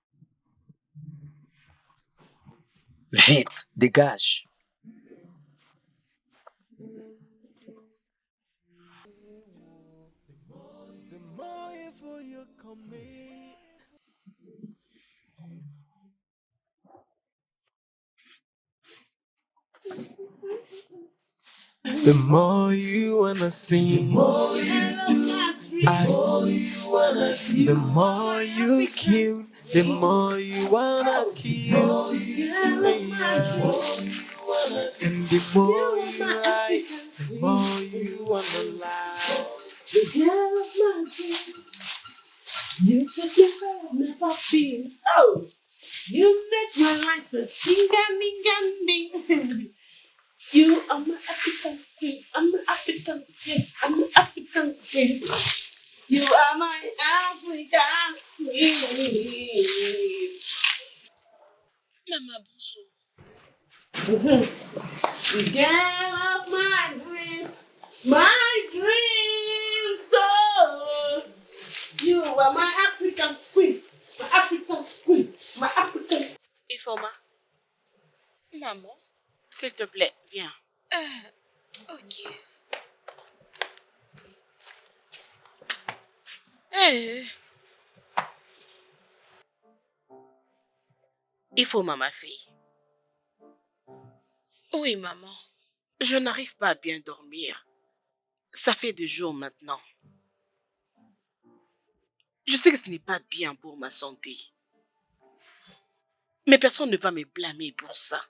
Vite, dégage. The more you wanna sing, the more you kill, the more you wanna kill. Yeah. And the more you lie, the more you wanna lie. You took your love, never feel. Oh, you make my life a sing-a-ling-a-ling. You are my African queen. I'm an African queen. I'm an African queen. You are my African queen. Maman, bonjour. The girl of my dreams. My dreams. So you are my African queen. My African queen. My African. Ifoma. Maman, s'il te plaît, viens. Ok. Ifoma, ma fille. Oui, maman. Je n'arrive pas à bien dormir. Ça fait des jours maintenant. Je sais que ce n'est pas bien pour ma santé. Mais personne ne va me blâmer pour ça.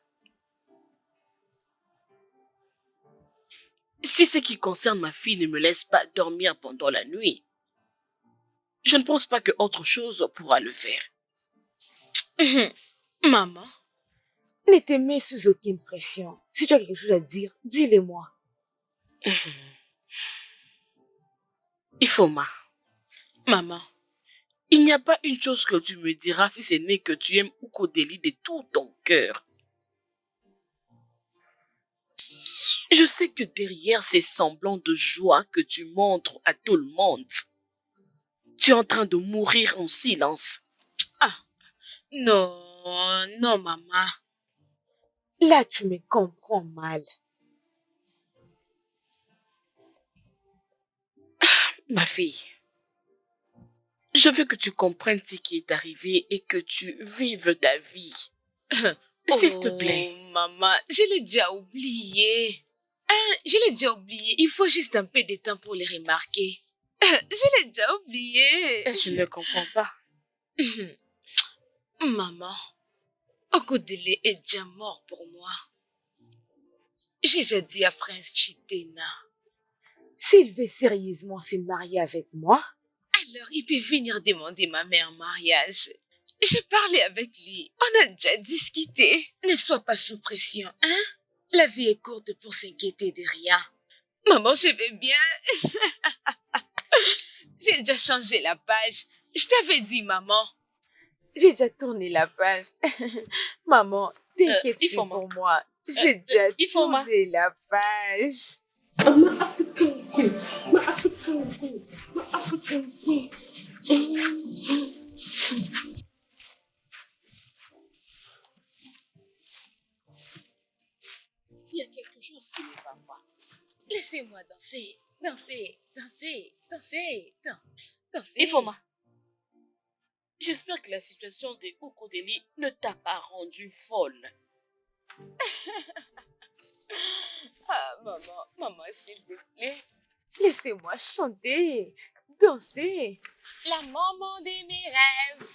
Si ce qui concerne ma fille ne me laisse pas dormir pendant la nuit, je ne pense pas que autre chose pourra le faire. Maman. Ne te mets sous aucune pression. Si tu as quelque chose à dire, dis-le-moi. Ifoma. Maman. Il n'y a pas une chose que tu me diras si ce n'est que tu aimes Ukodeli de tout ton cœur. Je sais que derrière ces semblants de joie que tu montres à tout le monde, tu es en train de mourir en silence. Ah, non, non, maman. Là, tu me comprends mal. Ma fille, je veux que tu comprennes ce qui est arrivé et que tu vives ta vie. S'il te plaît. Oh, maman, je l'ai déjà oublié. Je l'ai déjà oublié. Il faut juste un peu de temps pour les remarquer. Je l'ai déjà oublié. Je ne comprends pas. Maman, Okodele est déjà mort pour moi. J'ai déjà dit à Prince Chitena. S'il veut sérieusement se marier avec moi, alors il peut venir demander ma mère en mariage. J'ai parlé avec lui. On a déjà discuté. Ne sois pas sous pression, hein? La vie est courte pour s'inquiéter de rien. Maman, je vais bien. J'ai déjà changé la page. Je t'avais dit, maman. J'ai déjà tourné la page. Maman, t'inquiète pas pour moi. J'ai déjà tourné la page. I'm an African queen. My African queen. My African queen. Il y a quelque chose qui ne va pas. Laissez-moi danser, danser, danser, danser, danser. Ifoma, j'espère que la situation de Ukodeli ne t'a pas rendue folle. Ah, maman, s'il vous plaît, laissez-moi chanter, danser. La maman de mes rêves.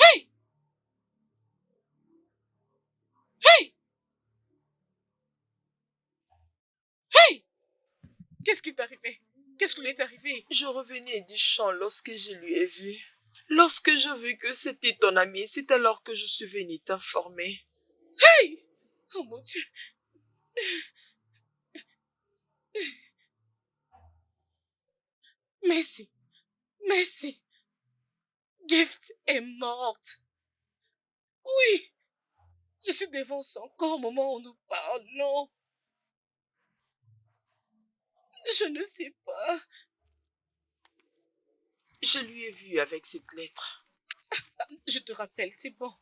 Hey! Hey! Hey! Qu'est-ce qui t'est arrivé? Qu'est-ce qui lui est arrivé? Je revenais du champ lorsque je lui ai vu. Lorsque je vis que c'était ton ami, c'est alors que je suis venue t'informer. Hey! Oh mon Dieu! Merci. Merci. Gift est morte. Oui. Je suis devant son corps au moment où nous parlons. Je ne sais pas. Je lui ai vu avec cette lettre. Je te rappelle, c'est bon.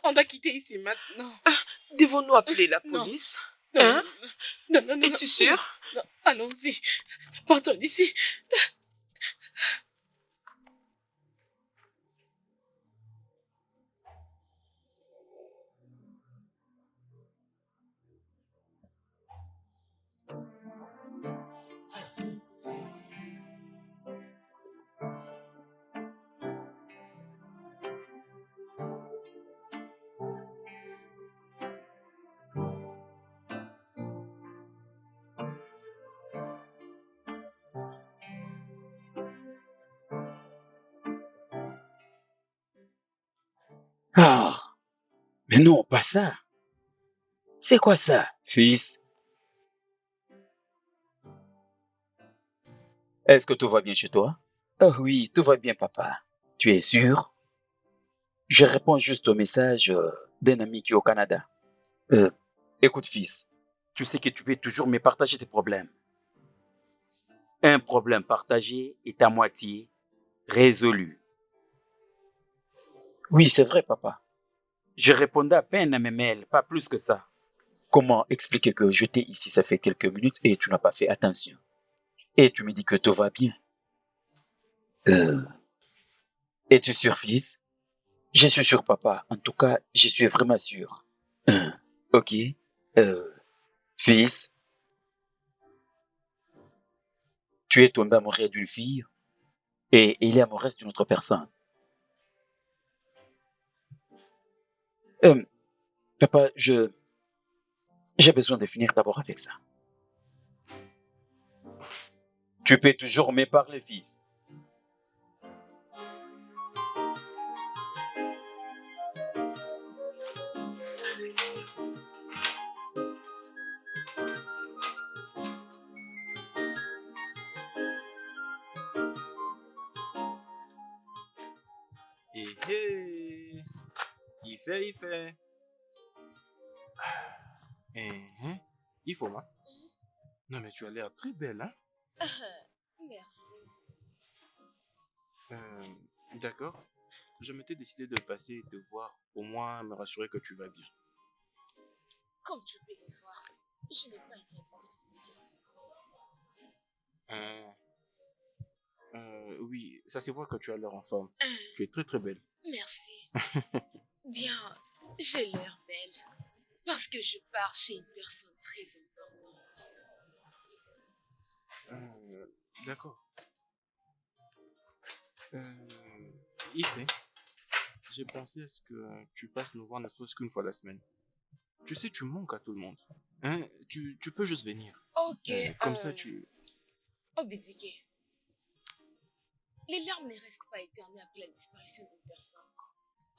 On doit quitter ici maintenant. Devons-nous appeler la police? Non, Hein? non. Es-tu sûr? Non. Allons-y. Partons d'ici. Ah, mais non, pas ça. C'est quoi ça, fils? Est-ce que tout va bien chez toi? Oh oui, tout va bien, papa. Tu es sûr? Je réponds juste au message d'un ami qui est au Canada. Écoute, fils, Tu sais que tu peux toujours me partager tes problèmes. Un problème partagé est à moitié résolu. oui, c'est vrai, papa. Je répondais à peine à mes mails, pas plus que ça. Comment expliquer que j'étais ici, ça fait quelques minutes et tu n'as pas fait attention? Et tu me dis que tout va bien. Es-tu sûr, fils? Je suis sûr, papa. En tout cas, je suis vraiment sûr. Ok. Fils, tu es tombé amoureux d'une fille et il est amoureux d'une autre personne. Papa, j'ai besoin de finir d'abord avec ça. Tu peux toujours me parler, fils. Hé hé. Il fait. Il faut, moi. Non, mais tu as l'air très belle, hein? Merci. D'accord. Je m'étais décidé de passer te voir, au moins me rassurer que tu vas bien. Comme tu peux le voir, je n'ai pas une réponse à cette question. Oui, ça se voit que tu as l'air en forme. Tu es très très belle. Merci. Bien, j'ai l'air belle. Parce que je pars chez une personne très importante. D'accord. Ife, j'ai pensé à ce que tu passes nous voir ne serait-ce qu'une fois la semaine. Tu sais, tu manques à tout le monde. Hein? Tu peux juste venir. Ok. Comme ça, tu... Oh, Bidike. Les larmes ne restent pas éternelles après la disparition d'une personne.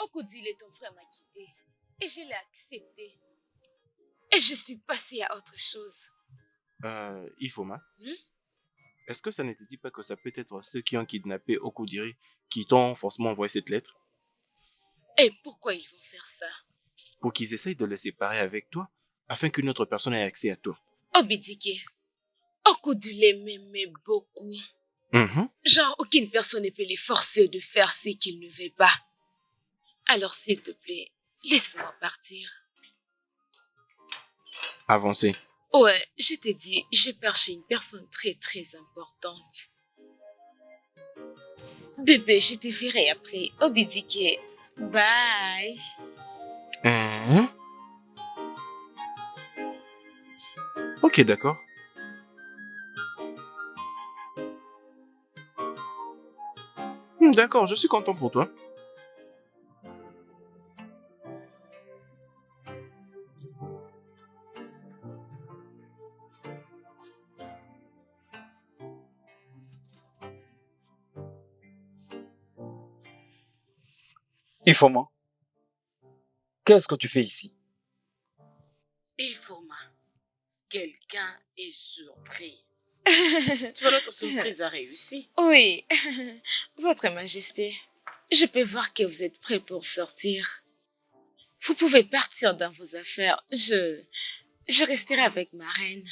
Okudile, ton frère m'a quitté. Et je l'ai accepté. Et je suis passée à autre chose. Ifoma, est-ce que ça ne te dit pas que ça peut être ceux qui ont kidnappé Okudiri qui t'ont forcément envoyé cette lettre? Et pourquoi ils vont faire ça? Pour qu'ils essayent de le séparer avec toi, afin qu'une autre personne ait accès à toi. Oh, Bidike. Okudile m'aimait beaucoup. Genre, aucune personne ne peut les forcer de faire ce qu'ils ne veulent pas. Alors, s'il te plaît, laisse-moi partir. Avancez. Ouais, je t'ai dit, je pars chez une personne très très importante. Bébé, je te verrai après. Obidike. Bye. Ok, d'accord. D'accord, je suis content pour toi. Ifoma, qu'est-ce que tu fais ici? Ifoma, quelqu'un est surpris. Tu vois, notre surprise a réussi. Oui, Votre Majesté, je peux voir que vous êtes prêt pour sortir. Vous pouvez partir dans vos affaires. Je resterai avec ma reine.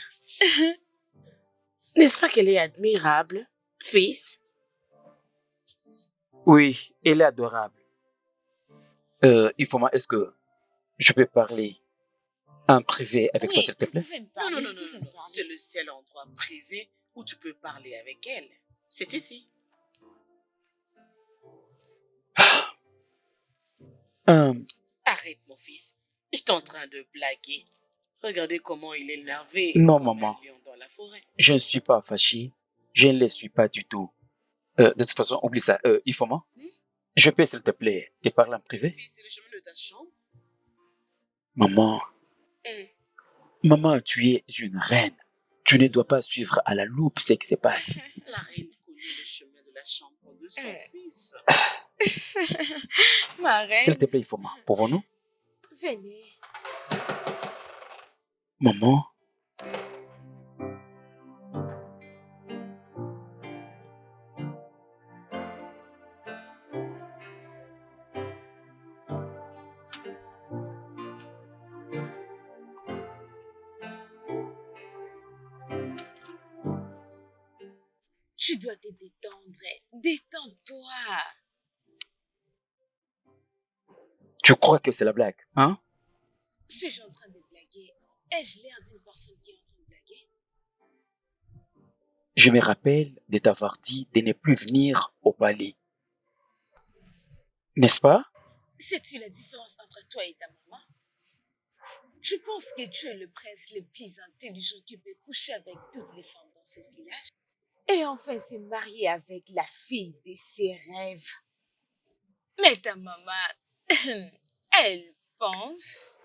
N'est-ce pas qu'elle est admirable, fils? Oui, elle est adorable. Ifoma, est-ce que je peux parler en privé avec toi, Oui, s'il te vous plaît? pouvez me Non, parler. non, non, vous non, pouvez non, me non. C'est parler. le seul endroit privé où tu peux parler avec elle. C'est ici. Euh, Arrête, mon fils. Je suis en train de blaguer. Regardez comment il est énervé non, comme un maman, lion dans la forêt. je ne suis pas fâché. Je ne le suis pas du tout. De toute façon, oublie ça. Ifoma, Hmm? je peux, s'il te plaît, te parler en privé? Fils, c'est le chemin de ta chambre. Maman, Hmm. maman, tu es une reine. Tu ne dois pas suivre à la loupe ce qui se passe. La reine connaît le chemin de la chambre de son fils. Ma S'il te reine, plaît, Ifoma, pouvons-nous? Venez. Maman, Tu dois te détendre. Détends-toi. tu crois que c'est la blague, hein? Suis-je en train de blaguer? Ai-je l'air d'une personne qui est en train de blaguer? Je me rappelle de t'avoir dit de ne plus venir au palais. N'est-ce pas? Sais-tu la différence entre toi et ta maman? Tu penses que tu es le prince le plus intelligent qui peut coucher avec toutes les femmes dans ce village? Et enfin se marier avec la fille de ses rêves. Mais ta maman, elle pense.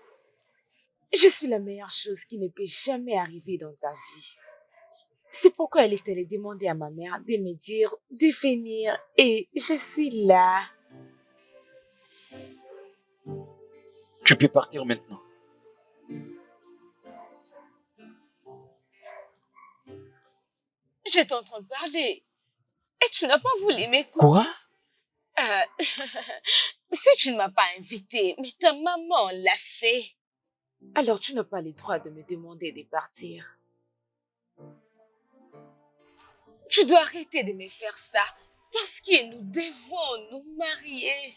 Je suis la meilleure chose qui ne peut jamais arriver dans ta vie. C'est pourquoi elle est allée demander à ma mère de me dire de venir et je suis là. Tu peux partir maintenant. J'étais en train de parler. Et tu n'as pas voulu m'écouter. Quoi? Si tu ne m'as pas invité, mais ta maman l'a fait. Alors tu n'as pas le droit de me demander de partir. Tu dois arrêter de me faire ça parce que nous devons nous marier.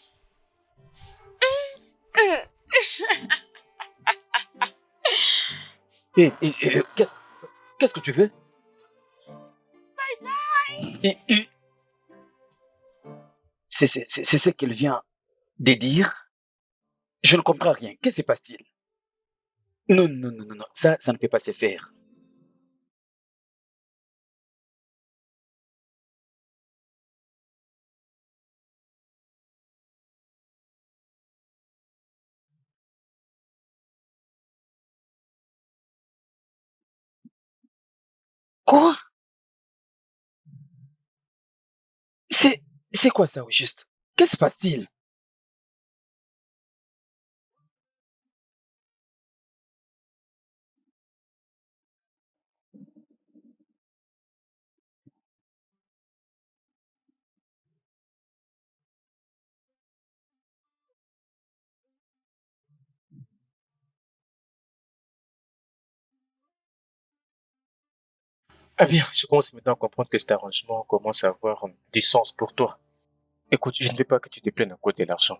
Qu'est-ce que tu veux? Bye bye. C'est ce qu'elle vient de dire. Je ne comprends rien. Qu'est-ce qui se passe-t-il? Non, non, non, non, non. Ça ne peut pas se faire. Quoi? C'est quoi ça, au juste? Qu'est-ce qui se passe-t-il? Ah bien, je commence maintenant à comprendre que cet arrangement commence à avoir du sens pour toi. Écoute, je ne veux pas que tu te plaignes à cause de l'argent.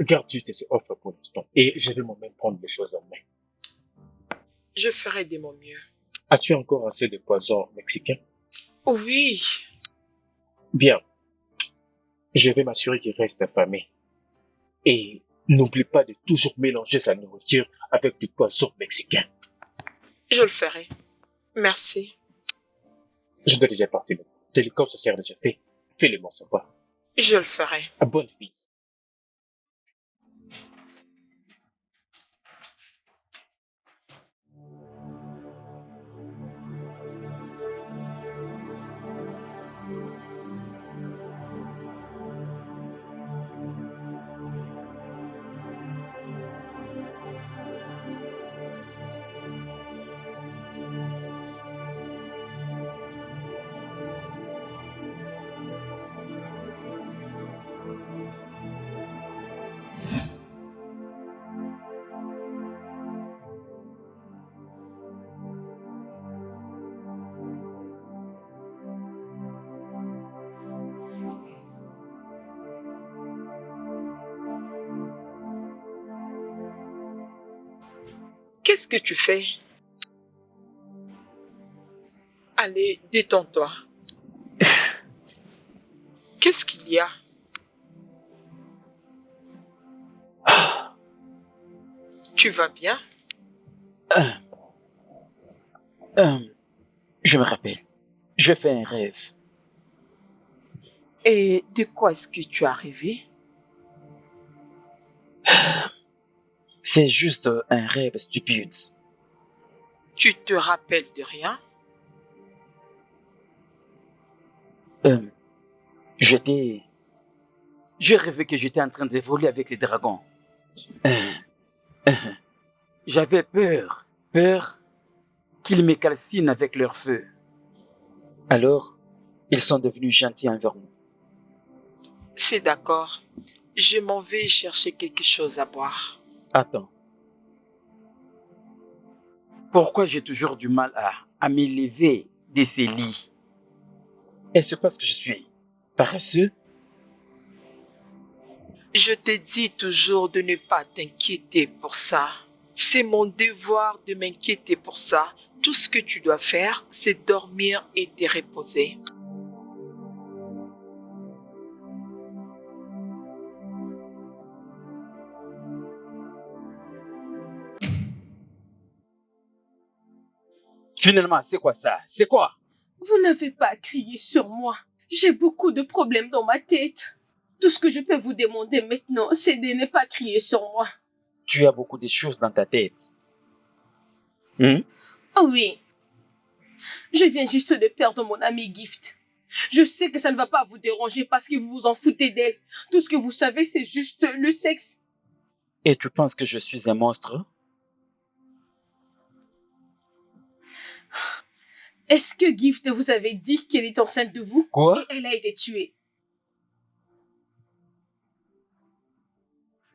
Garde juste ces offres pour l'instant et je vais moi-même prendre les choses en main. je ferai de mon mieux. As-tu encore assez de poison mexicain? Oui, Bien, je vais m'assurer qu'il reste affamé. Et n'oublie pas de toujours mélanger sa nourriture avec du poisson mexicain. je le ferai. Merci. Je dois déjà partir. Télécom se sert déjà fait. Fais-le-moi savoir. Je le ferai. À bonne fille. Qu'est-ce que tu fais? Allez, détends-toi. Qu'est-ce qu'il y a? Tu vas bien? Je me rappelle. Je fais un rêve. Et de quoi est-ce que tu as rêvé? C'est juste un rêve stupide. Tu te rappelles de rien? J'étais... J'ai rêvé que j'étais en train de voler avec les dragons. J'avais peur qu'ils me calcinent avec leur feu. Alors, ils sont devenus gentils envers nous. C'est d'accord. Je m'en vais chercher quelque chose à boire. Attends. Pourquoi j'ai toujours du mal à m'élever de ces lits? Est-ce parce que je suis paresseux? Je te dis toujours de ne pas t'inquiéter pour ça. C'est mon devoir de m'inquiéter pour ça. Tout ce que tu dois faire, c'est dormir et te reposer. Finalement, c'est quoi ça? C'est quoi? Vous n'avez pas à crier sur moi. J'ai beaucoup de problèmes dans ma tête. Tout ce que je peux vous demander maintenant, c'est de ne pas crier sur moi. Tu as beaucoup de choses dans ta tête. Oh oui. Je viens juste de perdre mon ami Gift. Je sais que ça ne va pas vous déranger parce que vous vous en foutez d'elle. Tout ce que vous savez, c'est juste le sexe. Et tu penses que je suis un monstre? Est-ce que Gift vous avait dit qu'elle est enceinte de vous? Quoi? Et elle a été tuée.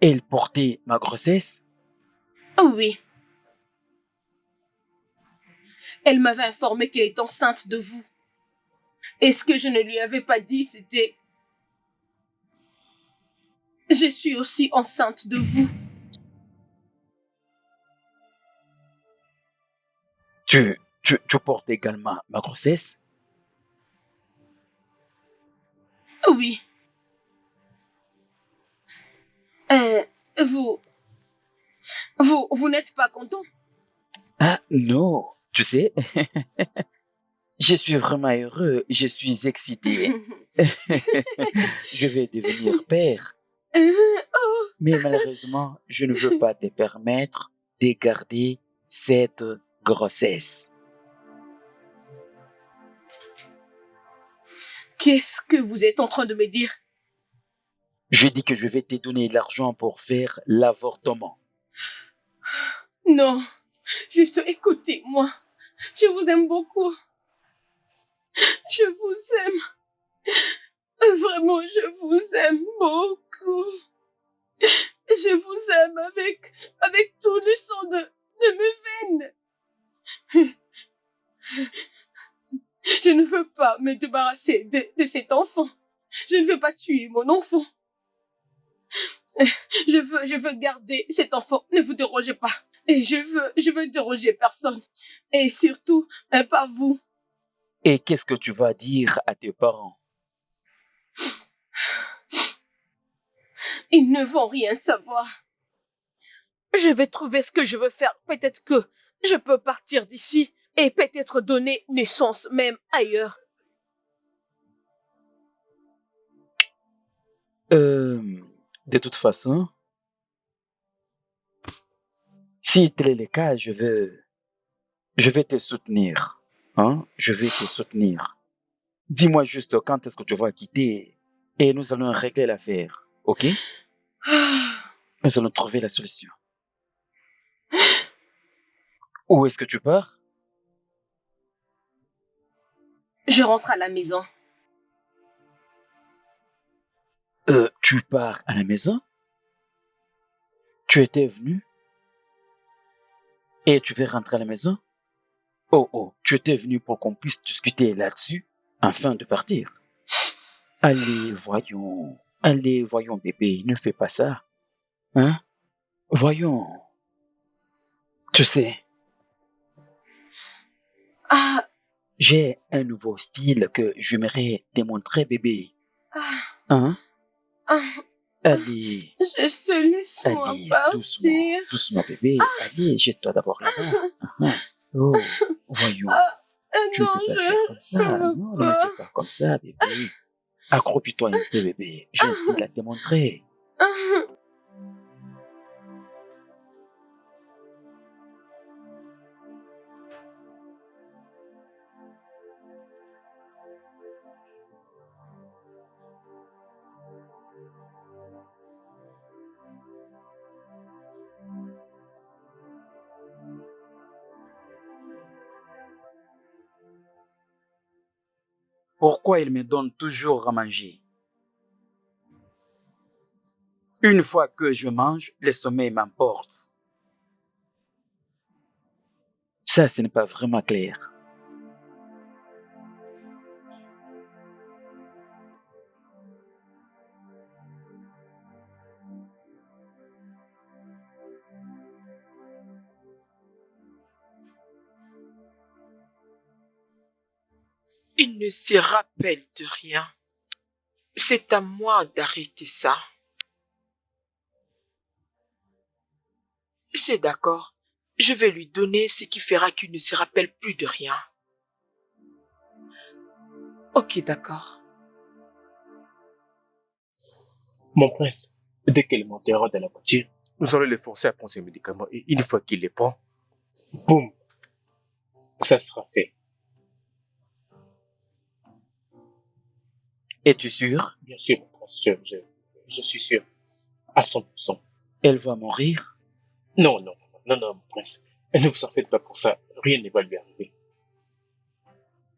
Elle portait ma grossesse? Oh oui. Elle m'avait informé qu'elle est enceinte de vous. Et ce que je ne lui avais pas dit, c'était... Je suis aussi enceinte de vous. Tu portes également ma grossesse? Oui. Vous n'êtes pas content? Ah non, tu sais, je suis vraiment heureux, je suis excité. Je vais devenir père. Mais malheureusement, je ne veux pas te permettre de garder cette grossesse. Qu'est-ce que vous êtes en train de me dire? Je dis que je vais te donner l'argent pour faire l'avortement. Non, juste écoutez-moi. Je vous aime beaucoup. Je vous aime. Vraiment, je vous aime beaucoup. Je vous aime avec tout le sang de mes veines. Je ne veux pas me débarrasser de cet enfant. Je ne veux pas tuer mon enfant. Je veux garder cet enfant. Ne vous dérangez pas. Et je veux déranger personne. Et surtout, pas vous. Et qu'est-ce que tu vas dire à tes parents? Ils ne vont rien savoir. Je vais trouver ce que je veux faire. Peut-être que je peux partir d'ici et peut-être donner naissance même ailleurs. De toute façon, si tel est le cas, je vais te soutenir. Hein? Je vais te soutenir. Dis-moi juste quand est-ce que tu vas quitter et nous allons régler l'affaire. Ok? Nous allons trouver la solution. Où est-ce que tu pars? Je rentre à la maison. Tu pars à la maison? Tu étais venu? Et tu veux rentrer à la maison? Oh, tu étais venu pour qu'on puisse discuter là-dessus afin de partir. Allez, voyons, bébé, ne fais pas ça. Hein? Voyons. Tu sais, Ah, j'ai un nouveau style que j'aimerais te montrer, bébé. ah, Hein? ah. Allez, Juste laisse-moi allez, doucement, partir. doucement, bébé. Allez, jette-toi d'abord là-bas. Oh, voyons. Ah, Tu ne non, peux pas je faire comme ça. veux Non, ne me pas. fais pas comme ça, bébé. Accroupis-toi un peu, bébé. J'ai un style à te montrer. Ah, Pourquoi il me donne toujours à manger? Une fois que je mange, le sommeil m'emporte. Ça, ce n'est pas vraiment clair. Il ne se rappelle de rien. C'est à moi d'arrêter ça. C'est d'accord. Je vais lui donner ce qui fera qu'il ne se rappelle plus de rien. Ok, d'accord. Mon prince, dès qu'il montera dans la voiture, nous allons le forcer à prendre ses médicaments et une fois qu'il les prend, boum, ça sera fait. Es-tu sûr? Bien sûr, mon prince, je suis sûr, à 100%. Elle va mourir? Non, non, non, non, mon prince, ne vous en faites pas pour ça, rien ne va lui arriver.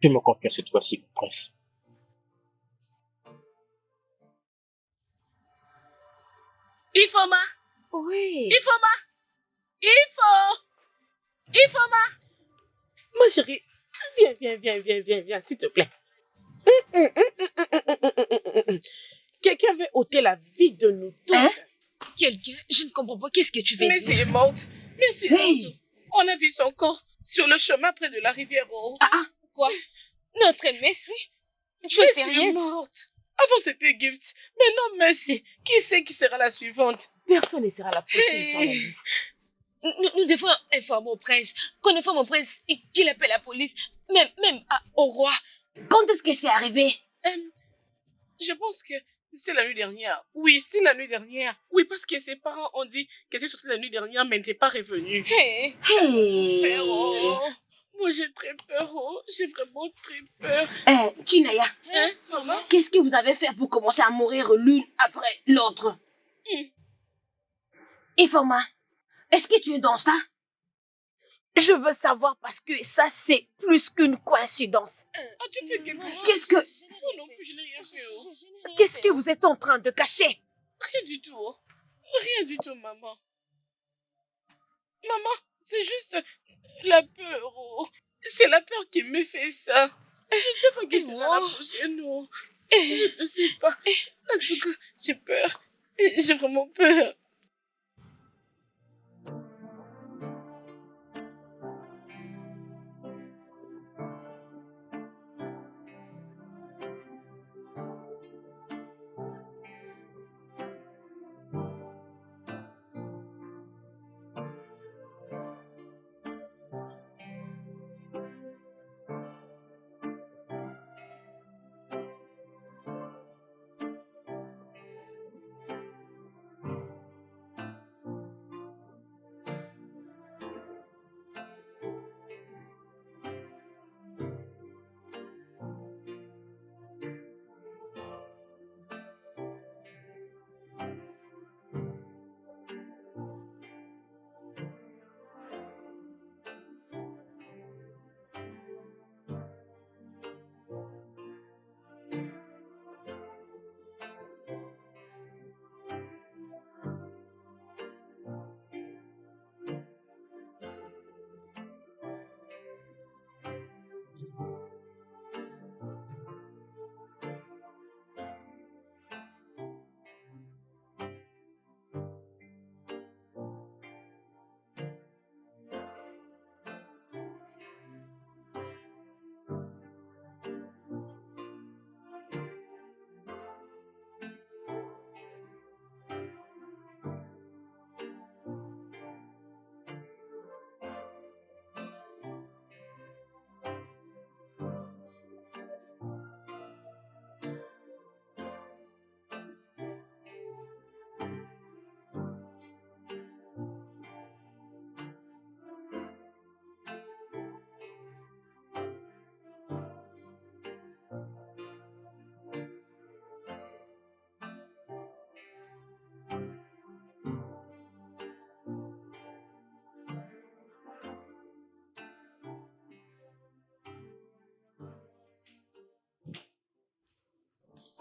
Fais-moi confiance cette fois-ci, mon prince. Ifoma! Oui. Ifoma! Ifoma! Ma chérie, viens, s'il te plaît. Quelqu'un veut ôter la vie de nous tous. Hein? Quelqu'un, je ne comprends pas. Qu'est-ce que tu veux Messi dire? est morte. Messi est Hey! morte. On a vu son corps sur le chemin près de la rivière. Oh. Ah, Quoi? Notre Messi? Tu es Messi est sérieuse? morte. Avant c'était Gift. Maintenant Messi. Qui sait qui sera la suivante? Personne ne sera la prochaine sur la Hey. liste. Nous devons informer au prince. Qu'on informe au prince et qu'il appelle la police. Même au roi. quand est-ce que c'est arrivé? Je pense que c'était la nuit dernière. Oui, c'était la nuit dernière. Oui, parce que ses parents ont dit qu'elle était sortie la nuit dernière, mais n'était pas revenue. Hey. Hey! Peur, oh. Moi, j'ai très peur, oh. J'ai vraiment très peur. Chinaya, Hein, maman? qu'est-ce que vous avez fait pour commencer à mourir l'une après l'autre? Ifoma, est-ce que tu es dans ça? Je veux savoir parce que ça, c'est plus qu'une coïncidence. As-tu fait quelque chose? Qu'est-ce que, Oh non, je n'ai rien fait, oh. qu'est-ce que vous êtes en train de cacher? Rien du tout, oh. Rien du tout, maman. Maman, c'est juste la peur, oh. C'est la peur qui me fait ça. Je ne sais pas qui sera la prochaine, oh. Je ne sais pas. En tout cas, j'ai peur. J'ai vraiment peur.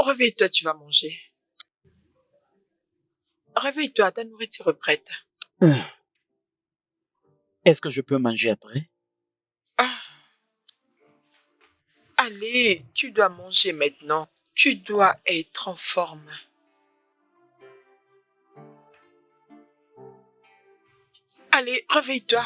Réveille-toi, tu vas manger. Réveille-toi, ta nourriture est prête. Est-ce que je peux manger après? Ah, allez, tu dois manger maintenant. Tu dois être en forme. Allez, réveille-toi.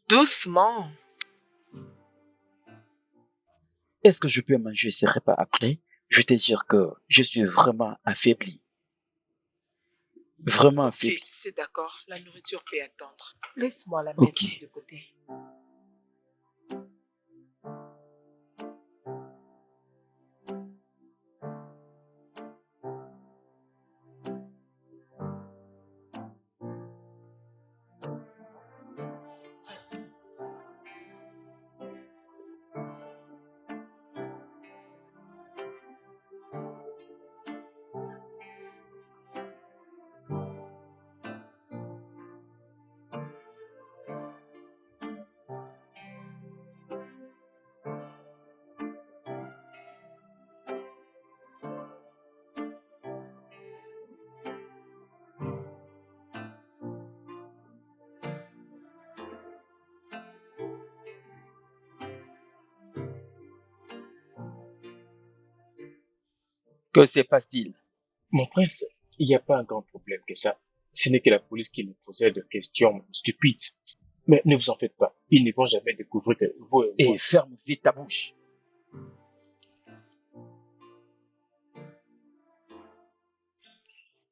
Doucement. Est-ce que je peux manger ces repas après? Je vais te dire que je suis vraiment affaibli. Vraiment Ok, affaibli. c'est d'accord. La nourriture peut attendre. Laisse-moi la Ok. mettre de côté. Que se passe-t-il? Mon prince, il n'y a pas un grand problème que ça. Ce n'est que la police qui nous posait des questions stupides. Mais ne vous en faites pas. Ils ne vont jamais découvrir que vous et moi... Et ferme vite ta bouche.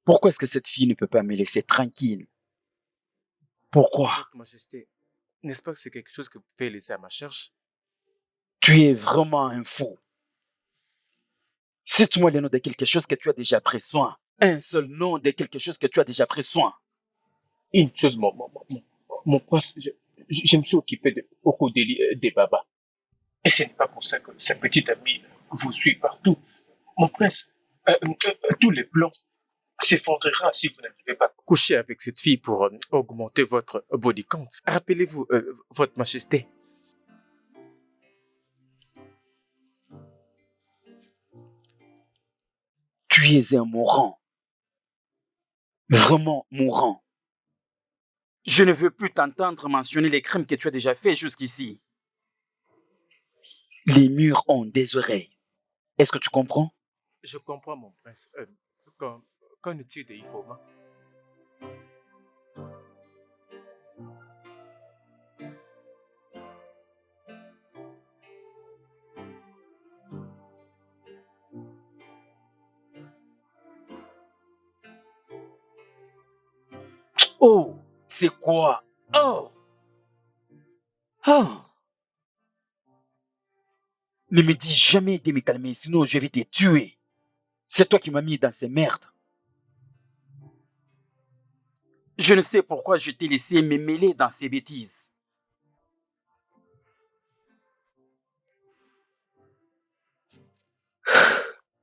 Pourquoi est-ce que cette fille ne peut pas me laisser tranquille? Pourquoi? Votre Majesté, n'est-ce pas que c'est quelque chose que vous pouvez laisser à ma charge? Tu es vraiment un fou. Cite-moi le nom de quelque chose que tu as déjà pris soin. Un seul nom de quelque chose que tu as déjà pris soin. Une chose, mon prince, je me suis occupé de Okodeli des Baba. Et ce n'est pas pour ça que sa petite amie vous suit partout. Mon prince, tous les plans s'effondrera si vous n'arrivez pas. Coucher avec cette fille pour augmenter votre body count. Rappelez-vous, votre Majesté. Tu es un mourant. Vraiment mourant. Je ne veux plus t'entendre mentionner les crimes que tu as déjà faits jusqu'ici. Les murs ont des oreilles. Est-ce que tu comprends? Je comprends, mon prince. Qu'en est-il de Ifoma? Oh, c'est quoi? Oh! Oh! Ne me dis jamais de me calmer, sinon je vais te tuer. C'est toi qui m'as mis dans ces merdes. Je ne sais pourquoi je t'ai laissé me mêler dans ces bêtises.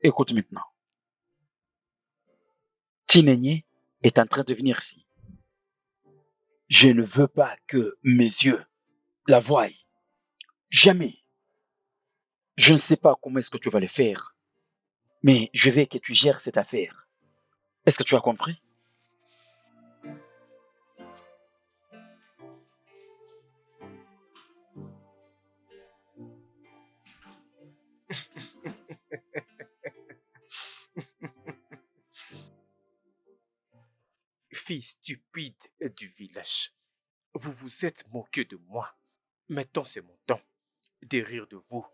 Écoute maintenant. Tinenye est en train de venir ici. Je ne veux pas que mes yeux la voient. Jamais. Je ne sais pas comment est-ce que tu vas le faire, mais je veux que tu gères cette affaire. Est-ce que tu as compris? Fille stupide du village, vous vous êtes moqué de moi. Maintenant, c'est mon temps de rire de vous,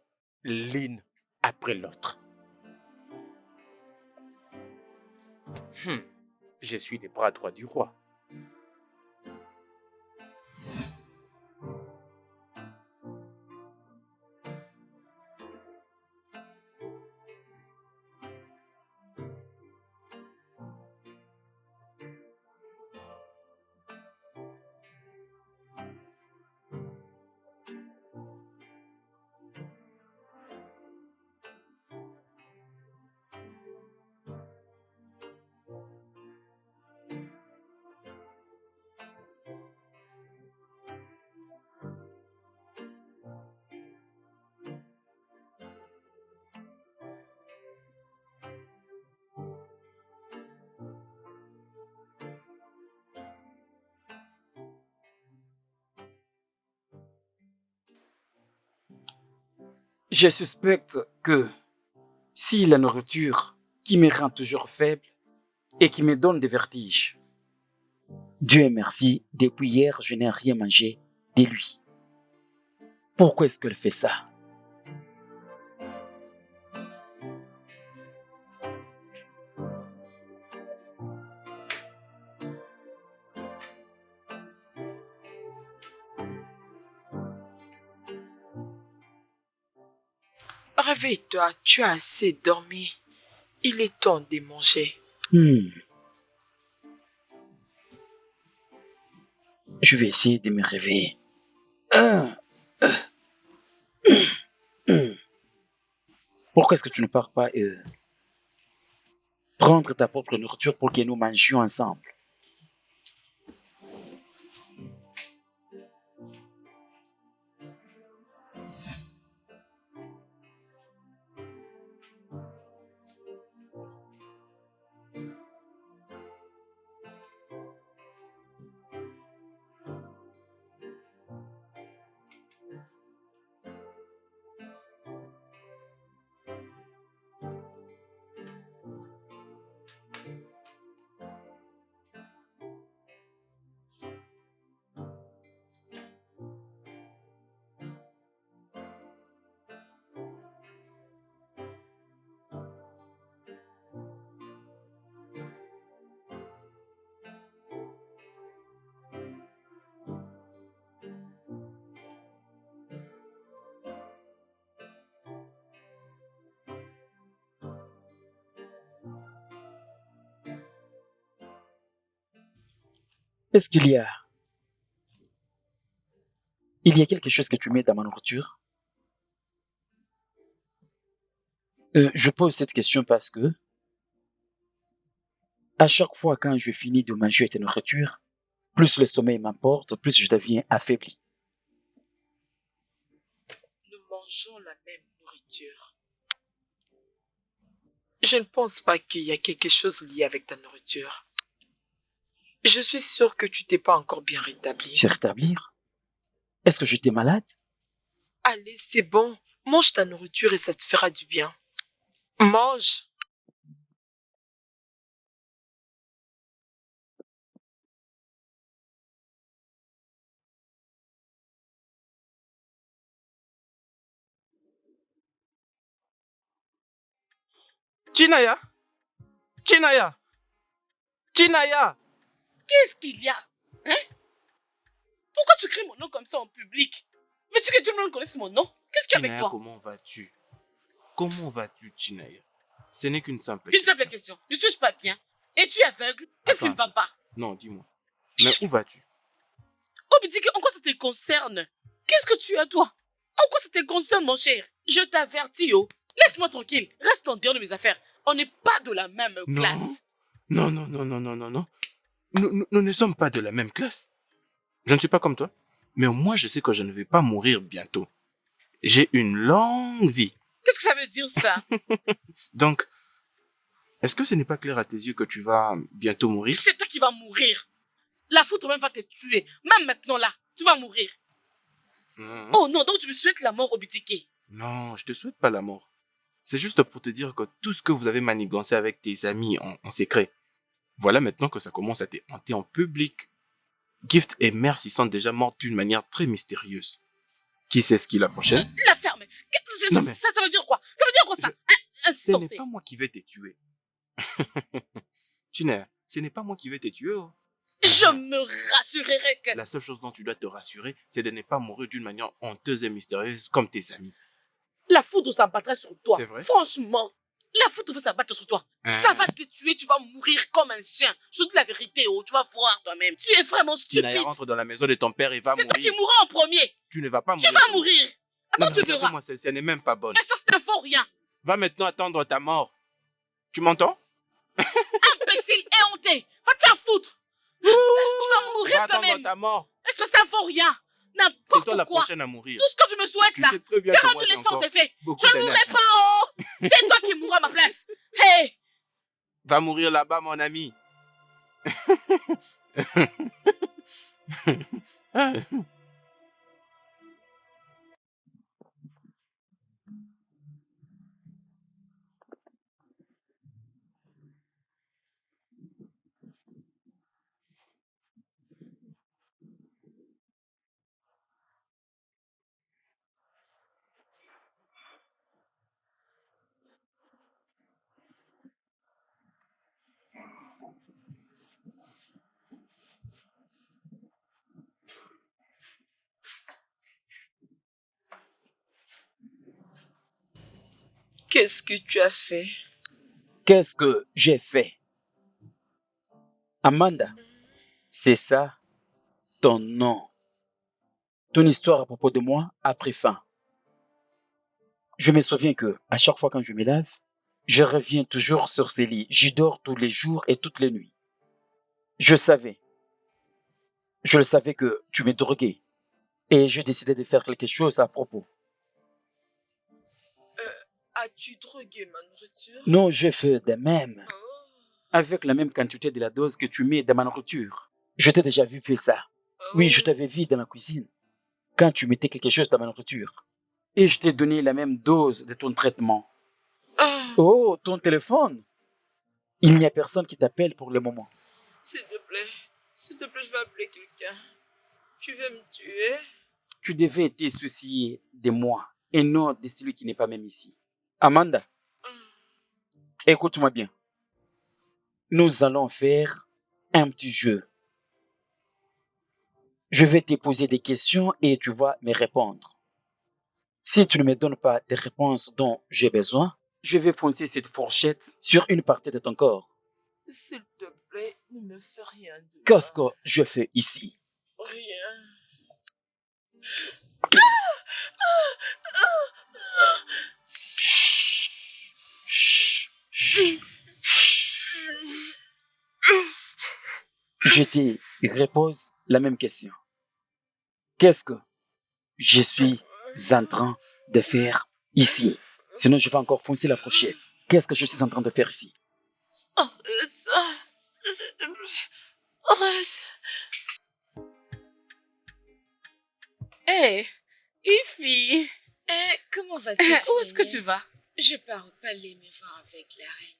l'une après l'autre. Je suis les bras droits du roi. Je suspecte que si la nourriture qui me rend toujours faible et qui me donne des vertiges. Dieu merci, depuis hier, je n'ai rien mangé de lui. Pourquoi est-ce qu'elle fait ça? Réveille-toi, tu as assez dormi. Il est temps de manger. Je vais essayer de me réveiller. Pourquoi est-ce que tu ne pars pas prendre ta propre nourriture pour que nous mangions ensemble? Est-ce qu'il y a quelque chose que tu mets dans ma nourriture? Je pose cette question parce que à chaque fois quand je finis de manger ta nourriture, plus le sommeil m'emporte, plus je deviens affaibli. Nous mangeons la même nourriture. Je ne pense pas qu'il y a quelque chose lié avec ta nourriture. Je suis sûre que tu t'es pas encore bien rétabli. Se rétablir? Est-ce que j'étais malade? Allez, c'est bon. Mange ta nourriture et ça te fera du bien. Mange. Chinaya! Chinaya! Chinaya! Qu'est-ce qu'il y a? Hein? Pourquoi tu cries mon nom comme ça en public? Veux-tu que tout le monde connaisse mon nom? Qu'est-ce qu'il y a avec Chinaya, toi? comment vas-tu? Comment vas-tu, Chinaya? Ce n'est qu'une simple Une simple question. Ne suis-je pas bien? Es-tu aveugle? Qu'est-ce qui ne va pas? Non, dis-moi. Mais où vas-tu? Oh, mais dis en quoi ça te concerne? Qu'est-ce que tu as, toi? En quoi ça te concerne, mon cher? Je t'avertis, oh. Laisse-moi tranquille. Reste en dehors de mes affaires. On n'est pas de la même classe. Non. Nous ne sommes pas de la même classe. Je ne suis pas comme toi. Mais au moins, je sais que je ne vais pas mourir bientôt. J'ai une longue vie. Qu'est-ce que ça veut dire, ça? Donc, est-ce que ce n'est pas clair à tes yeux que tu vas bientôt mourir? C'est toi qui vas mourir. La foudre même va te tuer. Même maintenant, là, tu vas mourir. Oh non, donc tu me souhaites la mort au bitiquet. Non, je te souhaite pas la mort. C'est juste pour te dire que tout ce que vous avez manigancé avec tes amis en secret, voilà maintenant que ça commence à te hanter en public. Gift et Mercy sont déjà mortes d'une manière très mystérieuse. Qui sait ce qui est la prochaine? La ferme. Ça veut dire quoi? Ça veut dire quoi, ça? Ce n'est pas moi qui vais te tuer. Chinaya, ce n'est pas moi qui vais te tuer. Oh. Je me rassurerai que... La seule chose dont tu dois te rassurer, c'est de ne pas mourir d'une manière honteuse et mystérieuse comme tes amis. La foudre s'abattrait sur toi. C'est vrai? Franchement, la foudre va s'abattre sur toi. Ça va te tuer, tu vas mourir comme un chien. Je dis la vérité, oh, tu vas voir toi-même. Tu es vraiment stupide. Chinaya, rentre dans la maison de ton père et va mourir. C'est toi qui mourras en premier. Tu ne vas pas mourir. Tu vas mourir. Attends, tu verras. Moi, celle-ci, elle n'est même pas bonne. Mais ça, c'est un faux rien. Va maintenant attendre ta mort. Tu m'entends? Imbécile et honté. Va te faire foutre. Tu vas mourir toi-même. Ta mort. Est-ce que c'est un faux rien? N'importe quoi. C'est toi la prochaine à mourir. Tout ce que je me souhaite là, c'est rendre l'essence effet. Je ne mourrai pas, oh. C'est toi qui mourras à ma place. Hey. Va mourir là-bas, mon ami. Qu'est-ce que tu as fait? Qu'est-ce que j'ai fait? Amanda, c'est ça ton nom. Ton histoire à propos de moi a pris fin. Je me souviens que à chaque fois quand je me lave, je reviens toujours sur ces lits. J'y dors tous les jours et toutes les nuits. Je le savais que tu me droguais et je décidais de faire quelque chose à propos. As-tu drogué ma nourriture? Non, je fais de même. Avec la même quantité de la dose que tu mets dans ma nourriture. Je t'ai déjà vu faire ça. Oui, je t'avais vu dans la cuisine quand tu mettais quelque chose dans ma nourriture. Et je t'ai donné la même dose de ton traitement. Oh, ton téléphone. Il n'y a personne qui t'appelle pour le moment. S'il te plaît, je vais appeler quelqu'un. Tu veux me tuer? Tu devais te soucier de moi et non de celui qui n'est pas même ici. Amanda, écoute-moi bien. Nous allons faire un petit jeu. Je vais te poser des questions et tu vas me répondre. Si tu ne me donnes pas des réponses dont j'ai besoin, je vais foncer cette fourchette sur une partie de ton corps. S'il te plaît, ne me fais rien de mal. Qu'est-ce que je fais ici? Rien. Je te repose la même question. Qu'est-ce que je suis en train de faire ici? Sinon, je vais encore foncer la fourchette. Qu'est-ce que je suis en train de faire ici? Arrête ça. S'il te plaît. Arrête. Hé, Ify. Comment vas-tu? Où est-ce que tu vas? Je pars au palais me voir avec la reine.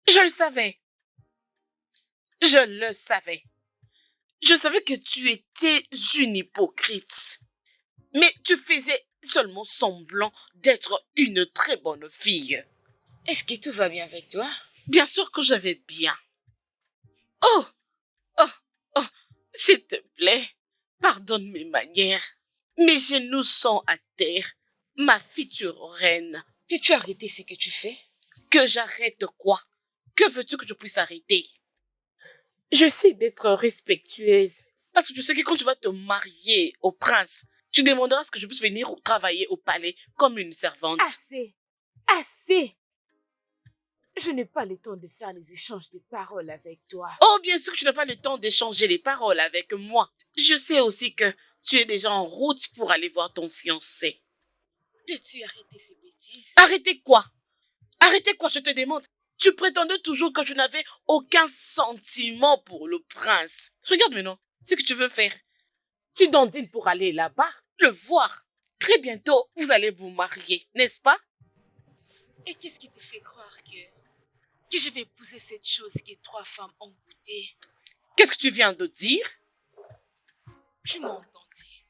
Je le savais. Je le savais. Je savais que tu étais une hypocrite. Mais tu faisais seulement semblant d'être une très bonne fille. Est-ce que tout va bien avec toi? Bien sûr que je vais bien. Oh, s'il te plaît, pardonne mes manières. Mes genoux sont à terre. Ma future reine. Peux-tu arrêter ce que tu fais? Que j'arrête quoi? Que veux-tu que je puisse arrêter? J'essaie d'être respectueuse. Parce que tu sais que quand tu vas te marier au prince, tu demanderas à ce que je puisse venir travailler au palais comme une servante. Assez. Assez. Je n'ai pas le temps de faire les échanges de paroles avec toi. Oh, bien sûr que tu n'as pas le temps d'échanger les paroles avec moi. Je sais aussi que tu es déjà en route pour aller voir ton fiancé. Peux-tu arrêter ces bêtises? Arrêtez quoi? Arrêtez quoi, je te demande? Tu prétendais toujours que tu n'avais aucun sentiment pour le prince. Regarde maintenant ce que tu veux faire. Tu dandines pour aller là-bas? Le voir. Très bientôt, vous allez vous marier, n'est-ce pas? Et qu'est-ce qui te fait croire que je vais épouser cette chose que 3 femmes ont goûté? Qu'est-ce que tu viens de dire? Tu m'as entendu.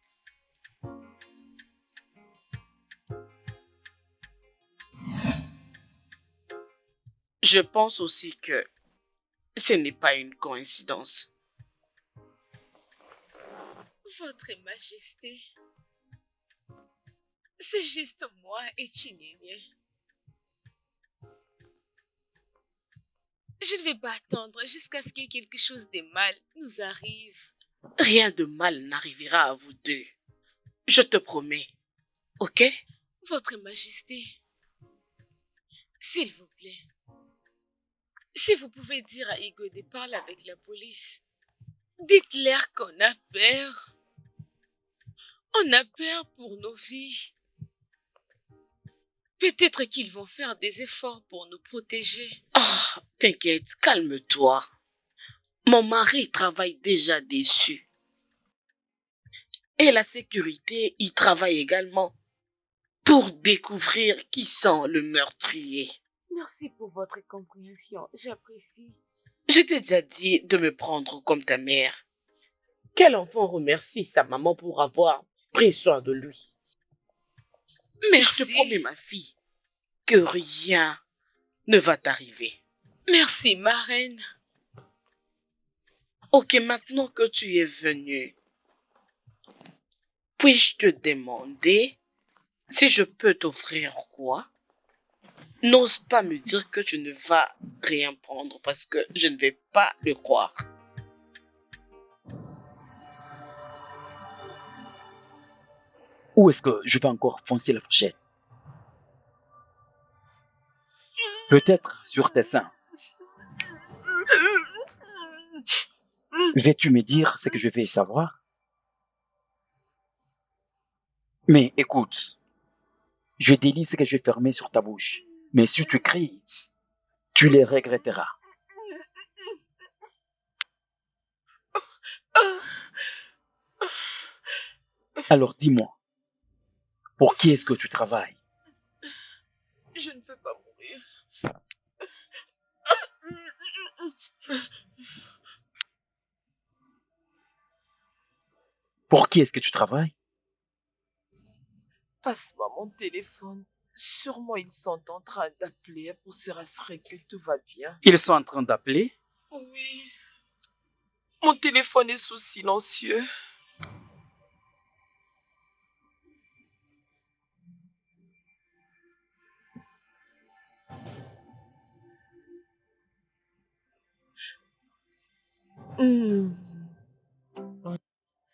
Je pense aussi que ce n'est pas une coïncidence. Votre Majesté, c'est juste moi et Chinénié. Je ne vais pas attendre jusqu'à ce que quelque chose de mal nous arrive. Rien de mal n'arrivera à vous deux. Je te promets. Ok? Votre Majesté, s'il vous plaît, si vous pouvez dire à Igo de parler avec la police, dites-leur qu'on a peur. On a peur pour nos vies. Peut-être qu'ils vont faire des efforts pour nous protéger. Oh, t'inquiète, calme-toi. Mon mari travaille déjà dessus. Et la sécurité y travaille également pour découvrir qui sont le meurtrier. Merci pour votre compréhension, j'apprécie. Je t'ai déjà dit de me prendre comme ta mère. Quel enfant remercie sa maman pour avoir pris soin de lui? Mais je te promets, ma fille, que rien ne va t'arriver. Merci, ma reine. Ok, maintenant que tu es venue, Puis-je te demander si je peux t'offrir quoi? N'ose pas me dire que tu ne vas rien prendre parce que je ne vais pas le croire. Où est-ce que je vais encore foncer la fourchette? Peut-être sur tes seins. Veux-tu me dire ce que je vais savoir? Mais écoute, je délie ce que je vais fermer sur ta bouche. Mais si tu cries, tu les regretteras. Alors dis-moi, pour qui est-ce que tu travailles? Je ne peux pas mourir. Pour qui est-ce que tu travailles? Passe-moi mon téléphone. Sûrement ils sont en train d'appeler pour se rassurer que tout va bien. Ils sont en train d'appeler? Oui. Mon téléphone est sous silencieux.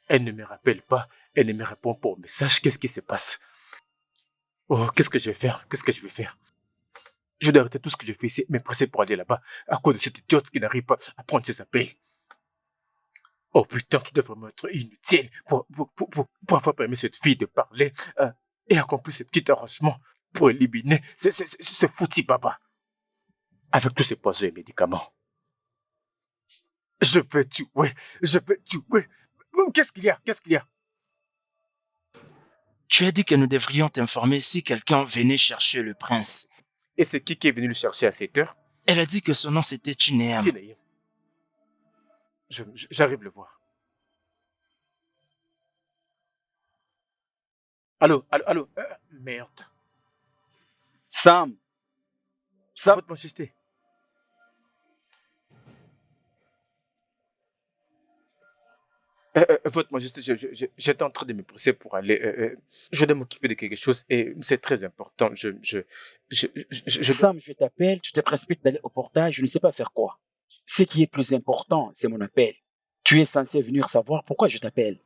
Elle ne me rappelle pas, elle ne me répond pas au message. Qu'est-ce qui se passe? Oh, qu'est-ce que je vais faire? Qu'est-ce que je vais faire? Je dois arrêter tout ce que je fais ici, me presser pour aller là-bas, à cause de cette idiote qui n'arrive pas à prendre ses appels. Oh putain, tu dois vraiment être inutile pour avoir permis cette fille de parler et accomplir ce petit arrangement pour éliminer ce foutu papa. Avec tous ces poisons et médicaments. Je vais tuer. Qu'est-ce qu'il y a? Qu'est-ce qu'il y a? Tu as dit que nous devrions t'informer si quelqu'un venait chercher le prince. Et c'est qui est venu le chercher à cette heure? Elle a dit que son nom c'était Chineam. Chineam. J'arrive le voir. Allô? Merde. Sam. Votre majesté. Votre majesté, j'étais en train de me presser pour aller. Je dois m'occuper de quelque chose et c'est très important. Sam, je t'appelle, tu te précipites d'aller au portail, je ne sais pas faire quoi. Ce qui est plus important, c'est mon appel. Tu es censé venir savoir pourquoi je t'appelle.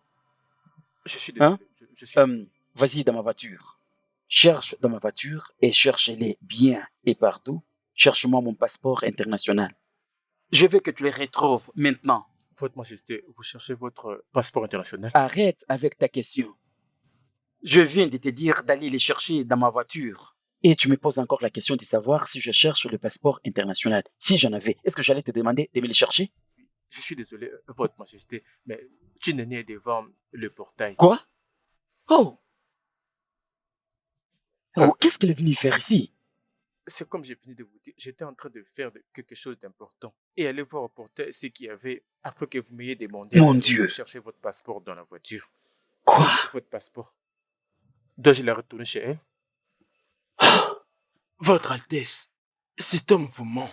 Je suis désolé. Vas-y dans ma voiture. Cherche dans ma voiture et cherche-les bien et partout. Cherche-moi mon passeport international. Je veux que tu les retrouves maintenant. Votre majesté, vous cherchez votre passeport international? Arrête avec ta question. Je viens de te dire d'aller les chercher dans ma voiture. Et tu me poses encore la question de savoir si je cherche le passeport international. Si j'en avais, est-ce que j'allais te demander de me les chercher? Je suis désolé, votre majesté, mais Chineni est devant le portail. Quoi? Oh, qu'est-ce qu'elle est venue faire ici? C'est comme j'ai fini de vous dire, j'étais en train de faire quelque chose d'important. Et aller voir au portail ce qu'il y avait après que vous m'ayez demandé de chercher votre passeport dans la voiture. Quoi? Votre passeport. Dois-je la retourner chez elle? Votre Altesse, cet homme vous ment.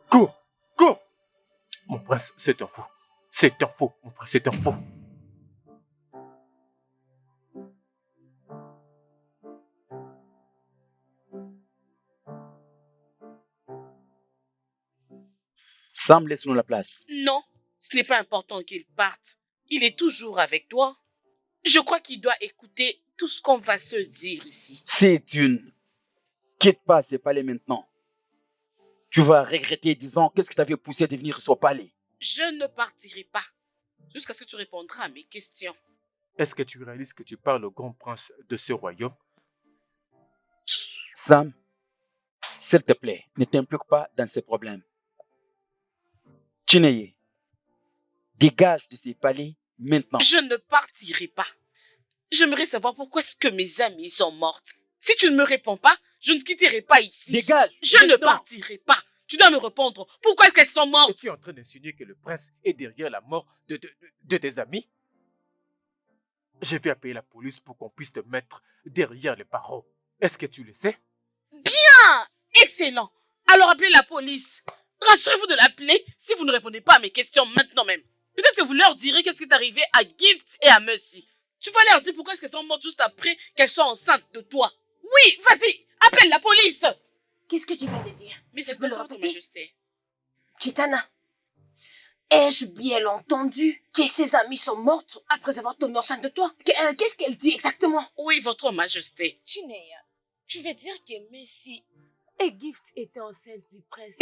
Cours! Mon prince, c'est un fou. C'est un fou, mon prince, c'est un fou. Sam, laisse-nous la place. Non, ce n'est pas important qu'il parte. Il est toujours avec toi. Je crois qu'il doit écouter tout ce qu'on va se dire ici. C'est une... Quitte pas ces palais maintenant. Tu vas regretter disant qu'est-ce qui t'avait poussé de venir sur palais. Je ne partirai pas jusqu'à ce que tu répondras à mes questions. Est-ce que tu réalises que tu parles au grand prince de ce royaume? Sam, s'il te plaît, ne t'implique pas dans ces problèmes. Chineye, dégage de ces palais maintenant. Je ne partirai pas. J'aimerais savoir pourquoi est-ce que mes amies sont mortes. Si tu ne me réponds pas, je ne quitterai pas ici. Dégage! Je ne partirai pas. Tu dois me répondre. Pourquoi est-ce qu'elles sont mortes? Es-tu en train d'insinuer que le prince est derrière la mort de tes amis? Je vais appeler la police pour qu'on puisse te mettre derrière les barreaux. Est-ce que tu le sais? Bien! Excellent! Alors appelez la police. Rassurez-vous de l'appeler si vous ne répondez pas à mes questions maintenant même. Peut-être que vous leur direz qu'est-ce qui est arrivé à Gift et à Mercy. Tu vas leur dire pourquoi est-ce qu'elles sont mortes juste après qu'elles soient enceintes de toi. Oui, vas-y, appelle la police. Qu'est-ce que tu viens de dire? Mais Tu c'est peux le votre répéter? majesté. Chitana, ai-je bien entendu que ses amis sont mortes après avoir tombé enceinte de toi? Qu'est-ce qu'elle dit exactement? Oui, votre majesté. Chineya, tu veux dire que Messi et Gift étaient enceintes du prince?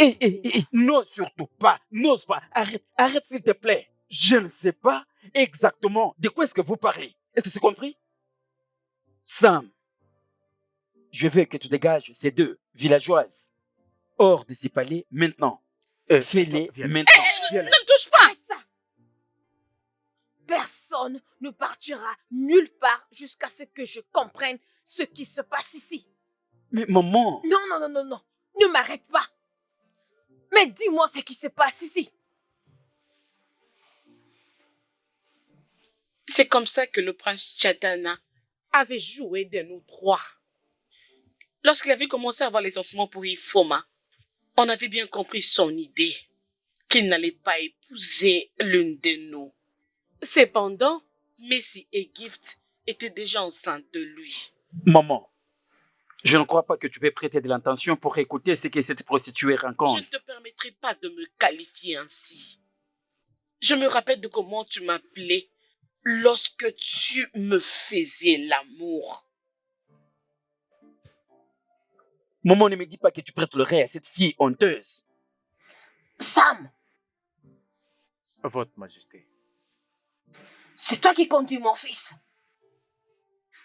Non, surtout pas. N'ose pas. Arrête s'il te plaît. Je ne sais pas exactement de quoi est-ce que vous parlez. Est-ce que c'est compris? Sam, je veux que tu dégages ces deux villageoises hors de ces palais maintenant. Fais-les maintenant. Ne me touche pas. Arrête ça! Personne ne partira nulle part jusqu'à ce que je comprenne ce qui se passe ici. Mais maman... Non. Ne m'arrête pas. Mais dis-moi ce qui se passe ici. C'est comme ça que le prince Chatana avait joué de nous trois. Lorsqu'il avait commencé à avoir les sentiments pour Ifoma, on avait bien compris son idée, qu'il n'allait pas épouser l'une de nous. Cependant, Messi et Gift étaient déjà enceintes de lui. Maman, je ne crois pas que tu peux prêter de l'intention pour écouter ce que cette prostituée raconte. Je ne te permettrai pas de me qualifier ainsi. Je me rappelle de comment tu m'appelais lorsque tu me faisais l'amour. Maman, ne me dis pas que tu prêtes l'oreille à cette fille honteuse. Sam, Votre Majesté. c'est toi qui conduis mon fils.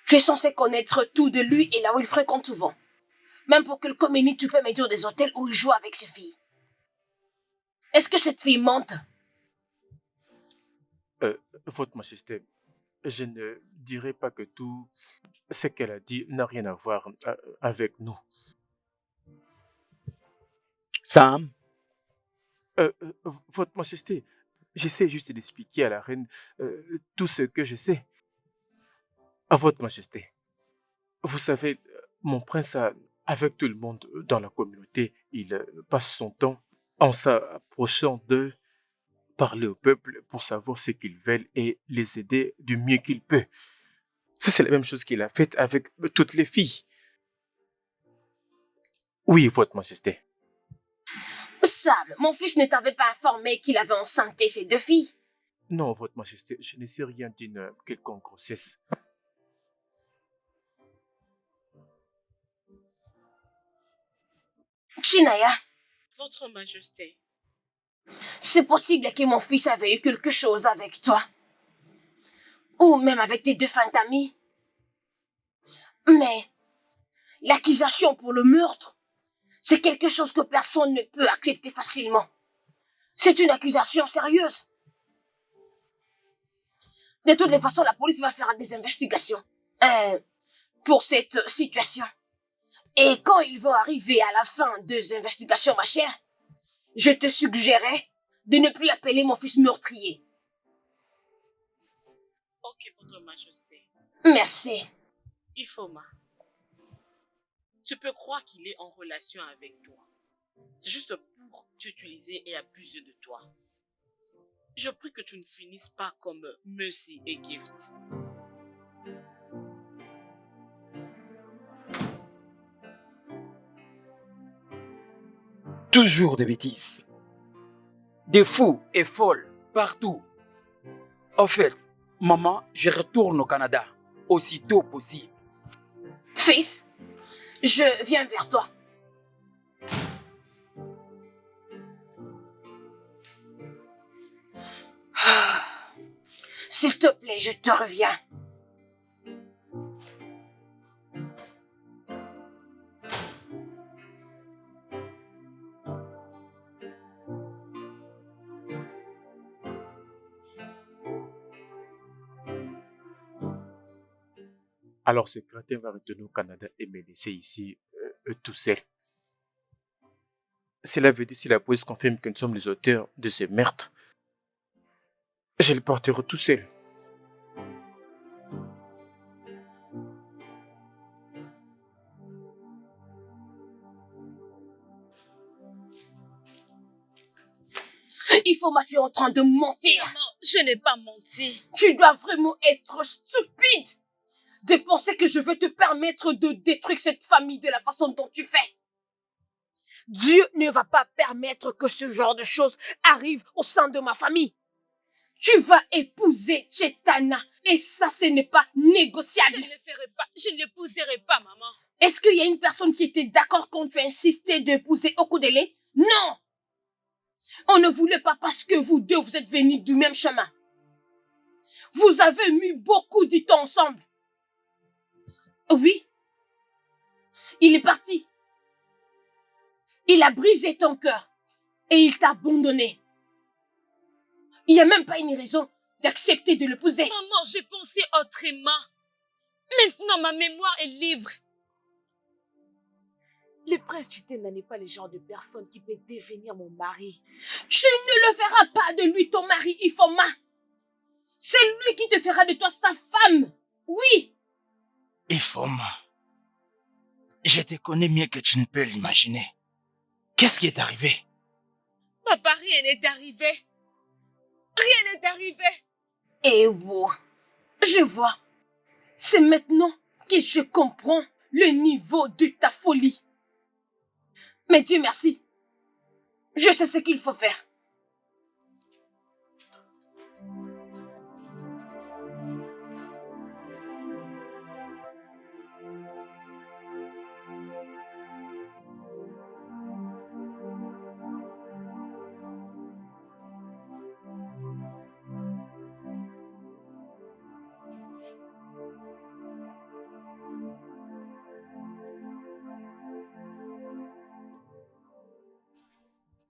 Tu es censé connaître tout de lui et là où il fréquente souvent. Même pour qu'il communique, tu peux me dire des hôtels où il joue avec ses filles. Est-ce que cette fille mente? Votre Majesté, je ne dirais pas que tout ce qu'elle a dit n'a rien à voir avec nous. Sam, Votre Majesté, j'essaie juste d'expliquer à la reine tout ce que je sais. À Votre Majesté, vous savez, mon prince, avec tout le monde dans la communauté, il passe son temps en s'approchant d'eux, parler au peuple pour savoir ce qu'ils veulent et les aider du mieux qu'il peut. Ça, c'est la même chose qu'il a faite avec toutes les filles. Oui, Votre Majesté. Sam, mon fils ne t'avait pas informé qu'il avait enceinté ses deux filles. Non, Votre Majesté, je ne sais rien d'une quelconque grossesse. Chinaya, Votre Majesté. c'est possible que mon fils avait eu quelque chose avec toi. Ou même avec tes deux fins amies. Mais l'accusation pour le meurtre, c'est quelque chose que personne ne peut accepter facilement. C'est une accusation sérieuse. De toutes les façons, la police va faire des investigations pour cette situation. Et quand ils vont arriver à la fin des investigations, ma chère, je te suggérais de ne plus appeler mon fils meurtrier. Ok, Votre Majesté. Merci. Ifoma, tu peux croire qu'il est en relation avec toi. C'est juste pour t'utiliser et abuser de toi. Je prie que tu ne finisses pas comme Mercy et Gift. toujours des bêtises. Des fous et folles partout. En fait, maman, je retourne au Canada aussitôt possible. Fils, je viens vers toi. S'il te plaît, je te reviens. Alors, ce crétin va retourner au Canada et me laisser ici tout seul. Cela veut dire si la police confirme que nous sommes les auteurs de ces meurtres, je le porterai tout seul. Ifoma, tu es en train de mentir. Maman, je n'ai pas menti. Tu dois vraiment être stupide de penser que je vais te permettre de détruire cette famille de la façon dont tu fais. Dieu ne va pas permettre que ce genre de choses arrive au sein de ma famille. Tu vas épouser Chetana et ça, ce n'est pas négociable. Je ne le ferai pas. Je ne l'épouserai pas, maman. Est-ce qu'il y a une personne qui était d'accord quand tu as insisté d'épouser Okudele? Non! On ne voulait pas parce que vous deux, vous êtes venus du même chemin. Vous avez mis beaucoup de temps ensemble. Oui. Il est parti. Il a brisé ton cœur et il t'a abandonné. Il n'y a même pas une raison d'accepter de l'épouser. Maman, j'ai pensé autrement. Maintenant, ma mémoire est libre. Le prince Chitena n'est pas le genre de personne qui peut devenir mon mari. Tu ne le feras pas de lui ton mari, Ifoma. C'est lui qui te fera de toi sa femme. Oui. Ifoma, je te connais mieux que tu ne peux l'imaginer. Qu'est-ce qui est arrivé? Papa, rien n'est arrivé. Rien n'est arrivé. Eh wow, je vois. C'est maintenant que je comprends le niveau de ta folie. Mais Dieu merci. Je sais ce qu'il faut faire.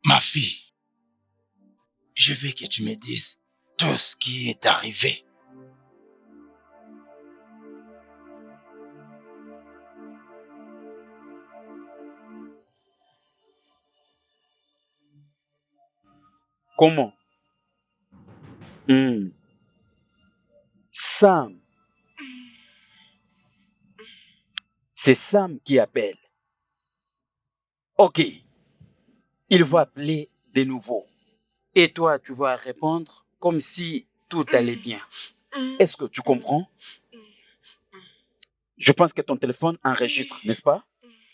Ma fille, je veux que tu me dises tout ce qui est arrivé. Comment? Sam. C'est Sam qui appelle. Ok. Il va appeler de nouveau. Et toi, tu vas répondre comme si tout allait bien. Est-ce que tu comprends? Je pense que ton téléphone enregistre, n'est-ce pas?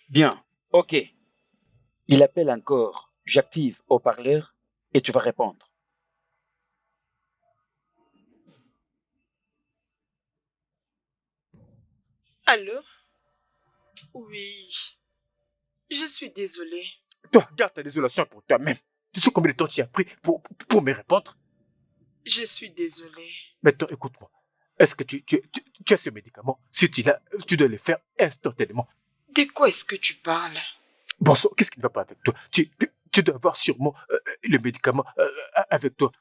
Bien. Ok. Il appelle encore. J'active haut-parleur et tu vas répondre. Allô? Oui. Je suis désolée. Toi, garde ta désolation pour toi-même. Tu sais combien de temps tu as pris pour me répondre? Je suis désolée. Maintenant, écoute-moi. Est-ce que tu as ce médicament? Si tu l'as, tu dois le faire instantanément. De quoi est-ce que tu parles? Bon sang, qu'est-ce qui ne va pas avec toi? Tu dois avoir sûrement le médicament avec toi.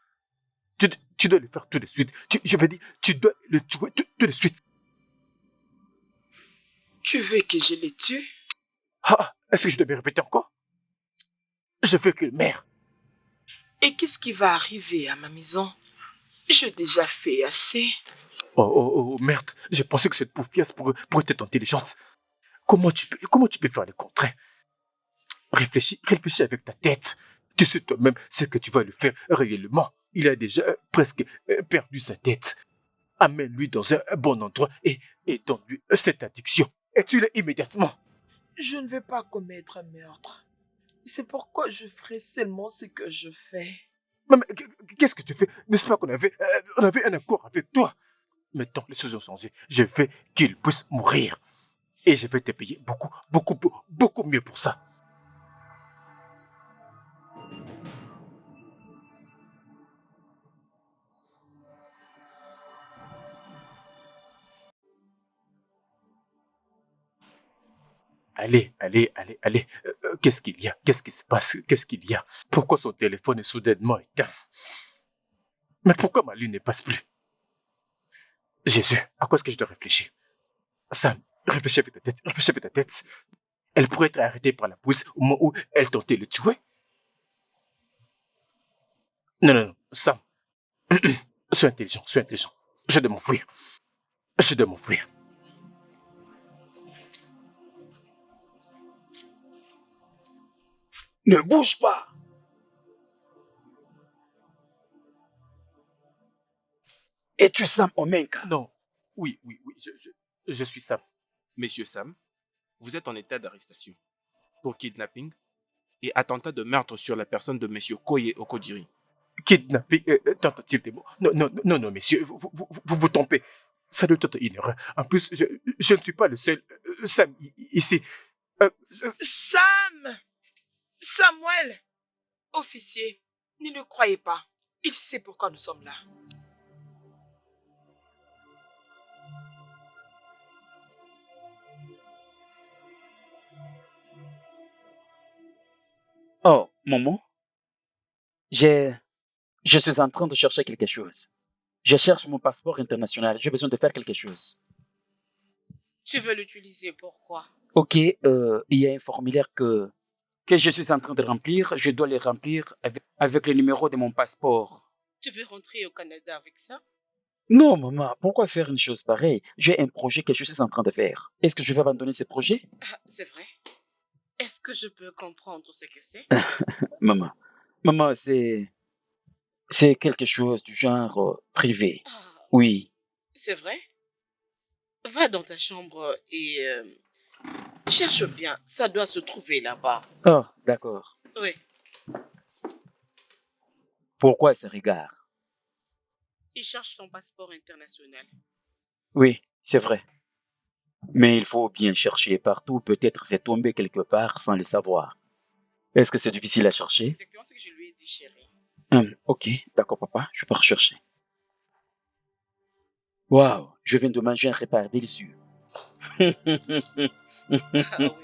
Tu dois le faire tout de suite. Je veux dire, tu dois le tuer tout de suite. Tu veux que je le tue? Ah, est-ce que je dois me répéter encore? Je veux qu'il meure. Et qu'est-ce qui va arriver à ma maison? J'ai déjà fait assez. Oh, merde. J'ai pensé que cette pauvre pourrait être intelligente. Comment tu peux faire le contraire? Réfléchis avec ta tête. Tu sais toi-même ce que tu vas lui faire réellement. Il a déjà presque perdu sa tête. Amène-lui dans un bon endroit et donne-lui cette addiction. Et tue-le immédiatement. Je ne vais pas commettre un meurtre. C'est pourquoi je ferai seulement ce que je fais. Mais qu'est-ce que tu fais? N'est-ce pas qu'on avait un accord avec toi? Maintenant, les choses ont changé. Je veux qu'il puisse mourir. Et je vais te payer beaucoup mieux pour ça. Allez. Qu'est-ce qu'il y a? Qu'est-ce qui se passe? Qu'est-ce qu'il y a? Pourquoi son téléphone est soudainement éteint? Mais pourquoi ma lune ne passe plus? Jésus, à quoi est-ce que je dois réfléchir? Sam, réfléchis avec ta tête. Elle pourrait être arrêtée par la police au moment où elle tentait de le tuer. Non, Sam. Sois intelligent. Je dois m'enfuir. Ne bouge pas. Es-tu Sam Omenka? Non. Oui, je suis Sam. Monsieur Sam, vous êtes en état d'arrestation pour kidnapping et attentat de meurtre sur la personne de monsieur Koye Okodiri. Kidnapping, tentative de mort. Non, messieurs, vous trompez. Ça doit être une erreur. En plus, je ne suis pas le seul Sam ici. Sam! Samuel! Officier, ne le croyez pas. Il sait pourquoi nous sommes là. Oh, maman, je suis en train de chercher quelque chose. Je cherche mon passeport international. J'ai besoin de faire quelque chose. Tu veux l'utiliser pourquoi? Ok, il y a un formulaire que je suis en train de remplir. Je dois le remplir avec le numéro de mon passeport. Tu veux rentrer au Canada avec ça? Non, maman, pourquoi faire une chose pareille? J'ai un projet que je suis en train de faire. Est-ce que je vais abandonner ce projet? C'est vrai. Est-ce que je peux comprendre ce que c'est? Maman, c'est quelque chose du genre privé. Oui. C'est vrai? Va dans ta chambre et cherche bien. Ça doit se trouver là-bas. Oh, d'accord. Oui. Pourquoi ce regard? Il cherche ton passeport international. Oui, c'est vrai. Mais il faut bien chercher partout. Peut-être c'est tombé quelque part sans le savoir. Est-ce que c'est difficile à C'est chercher? exactement ce que je lui ai dit, chérie. Ok, d'accord, papa. Je peux rechercher. Waouh, je viens de manger un repas délicieux. Ah oui, vraiment.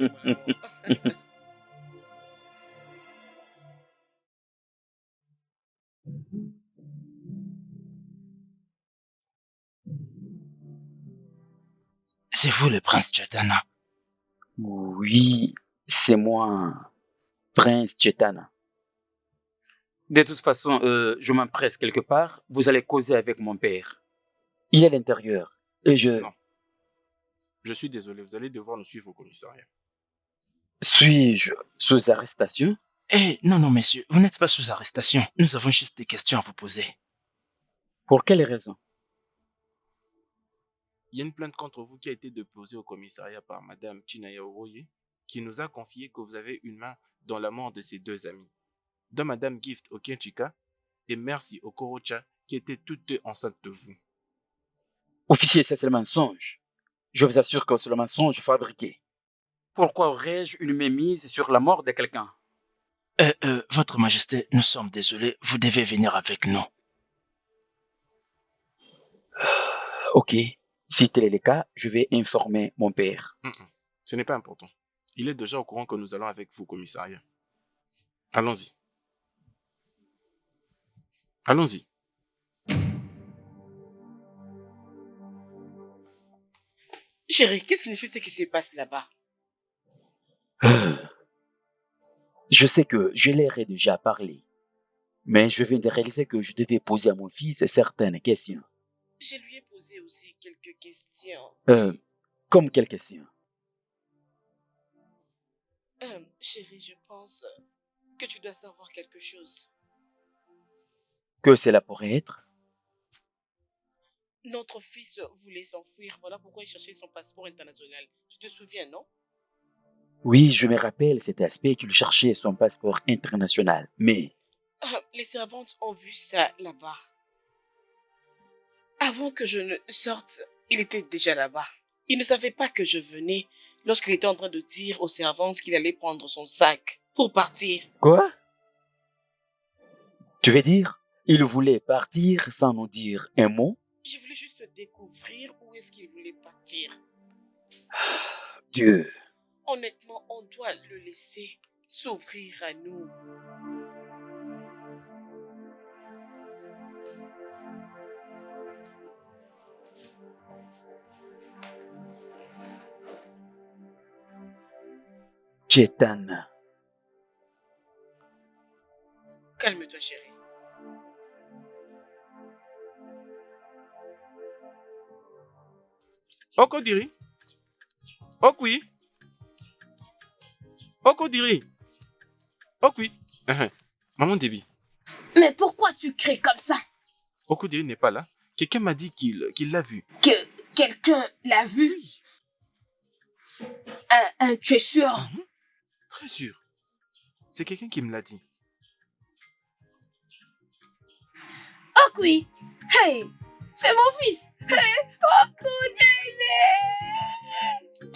C'est vous le prince Chaitana. Oui, c'est moi, Prince Chetana. De toute façon, je m'empresse quelque part. Vous allez causer avec mon père. Il est à l'intérieur. Et je Non. Je suis désolé, vous allez devoir nous suivre au commissariat. suis-je sous arrestation? Eh, non, messieurs, vous n'êtes pas sous arrestation. Nous avons juste des questions à vous poser. Pour quelle raison? Il y a une plainte contre vous qui a été déposée au commissariat par Madame Chinaya Oroye, qui nous a confié que vous avez une main dans la mort de ses deux amies, dont Madame Gift Okenchika et Merci Okorocha, qui étaient toutes deux enceintes de vous. Officier, c'est le mensonge. Je vous assure que c'est le mensonge fabriqué. Pourquoi aurais-je une mémise sur la mort de quelqu'un? Votre Majesté, nous sommes désolés. Vous devez venir avec nous. Ok, si tel est le cas, je vais informer mon père. Ce n'est pas important. Il est déjà au courant que nous allons avec vous au commissariat. Allons-y. Allons-y. Chérie, qu'est-ce qui fait ce qui se passe là-bas? Je sais que je leur ai déjà parlé, mais je viens de réaliser que je devais poser à mon fils certaines questions. Je lui ai posé aussi quelques questions. Comme quelles questions? Chérie, je pense que tu dois savoir quelque chose. Que cela pourrait être? Notre fils voulait s'enfuir, voilà pourquoi il cherchait son passeport international. Tu te souviens, non? Oui, je me rappelle cet aspect qu'il cherchait son passeport international, mais... Les servantes ont vu ça là-bas. Avant que je ne sorte, il était déjà là-bas. Il ne savait pas que je venais lorsqu'il était en train de dire aux servantes qu'il allait prendre son sac pour partir. Quoi? Tu veux dire, il voulait partir sans nous dire un mot? Je voulais juste découvrir où est-ce qu'il voulait partir. Dieu. Honnêtement, on doit le laisser s'ouvrir à nous. Chetana. Calme-toi, chérie. Okodiri. Okwi. Okodiri. Okwi. Maman Debbie. Mais pourquoi tu cries comme ça? Okodiri n'est pas là. Quelqu'un m'a dit qu'il l'a vu. Que quelqu'un l'a vu? Tu es sûr? Très sûr. C'est quelqu'un qui me l'a dit. Oh oui! Hey! C'est mon fils! Hey! Oh, Kodele!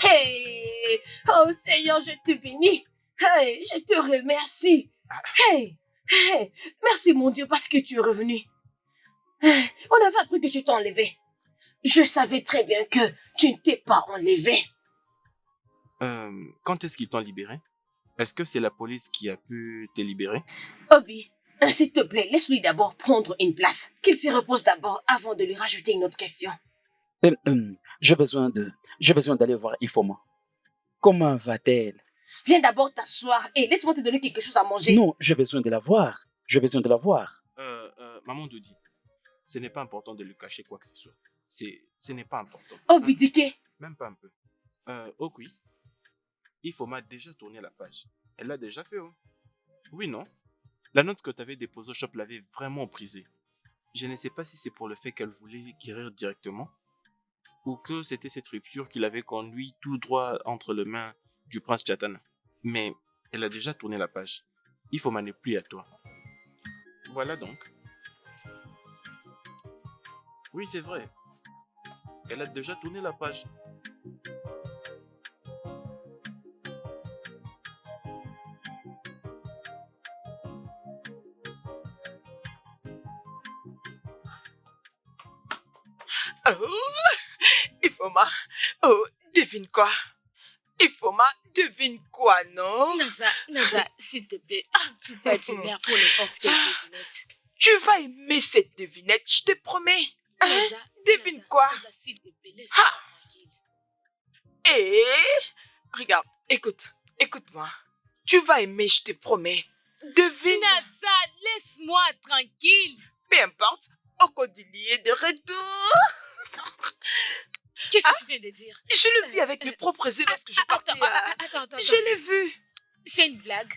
Hey! Oh Seigneur, je te bénis! Hey! Je te remercie! Hey! Hey! Merci mon Dieu parce que tu es revenu. Hey, on avait appris que tu t'es enlevé. Je savais très bien que tu ne t'es pas enlevé. Quand est-ce qu'ils t'ont libéré? Est-ce que c'est la police qui a pu te libérer? Obi, s'il te plaît, laisse-lui d'abord prendre une place. Qu'il se repose d'abord avant de lui rajouter une autre question. J'ai besoin d'aller voir Ifoma. Comment va-t-elle? Viens d'abord t'asseoir et laisse-moi te donner quelque chose à manger. Non, j'ai besoin de la voir. Maman Dodi, ce n'est pas important de lui cacher quoi que ce soit. Ce n'est pas important. Obi Dike. Même pas un peu. Ok. Ifoma a déjà tourné la page. Elle l'a déjà fait, oh. Oui, non? La note que tu avais déposée au shop l'avait vraiment brisée. Je ne sais pas si c'est pour le fait qu'elle voulait guérir directement ou que c'était cette rupture qui l'avait conduit tout droit entre les mains du prince Chatana. Mais elle a déjà tourné la page. Ifoma n'est plus à toi. Voilà donc. Oui, c'est vrai. Elle a déjà tourné la page. Oh, Ifoma, oh, devine quoi? Ifoma, devine quoi, non? Naza, s'il te plaît, tu peux pas dire merde pour n'importe quelle devinette. Tu vas aimer cette devinette, je te promets. Naza, devine quoi? Naza, s'il te plaît, laisse-moi tranquille. Et regarde, écoute-moi. Tu vas aimer, je te promets. Devine. Naza, laisse-moi tranquille. Peu importe, Okodili est de retour. Qu'est-ce que tu viens de dire? Je le vis avec mes propres yeux lorsque je partais. Attends. Je l'ai vu. C'est une blague.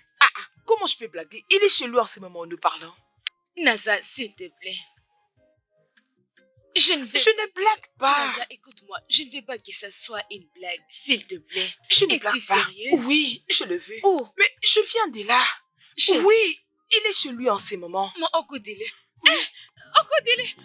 Comment je peux blaguer? Il est chez lui en ce moment où nous parlons. Naza, s'il te plaît. Je ne blague pas. Naza, écoute-moi, je ne veux pas que ça soit une blague, s'il te plaît. Je ne blague pas. Sérieuse? Oui, je le veux. Oh. Mais je viens de là. Oui, il est chez lui en ce moment. Mon Okodile. Okodile.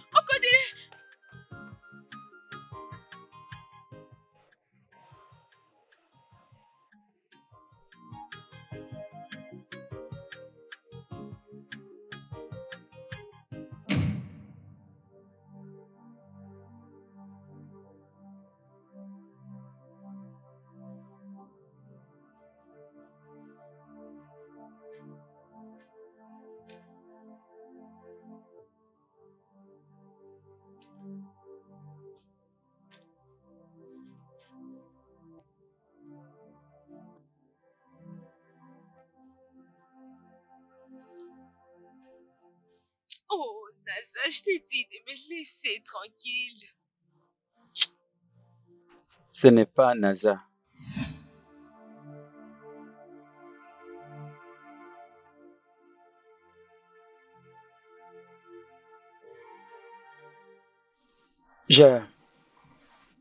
Oh, Naza, je t'ai dit de me laisser tranquille. Ce n'est pas Naza.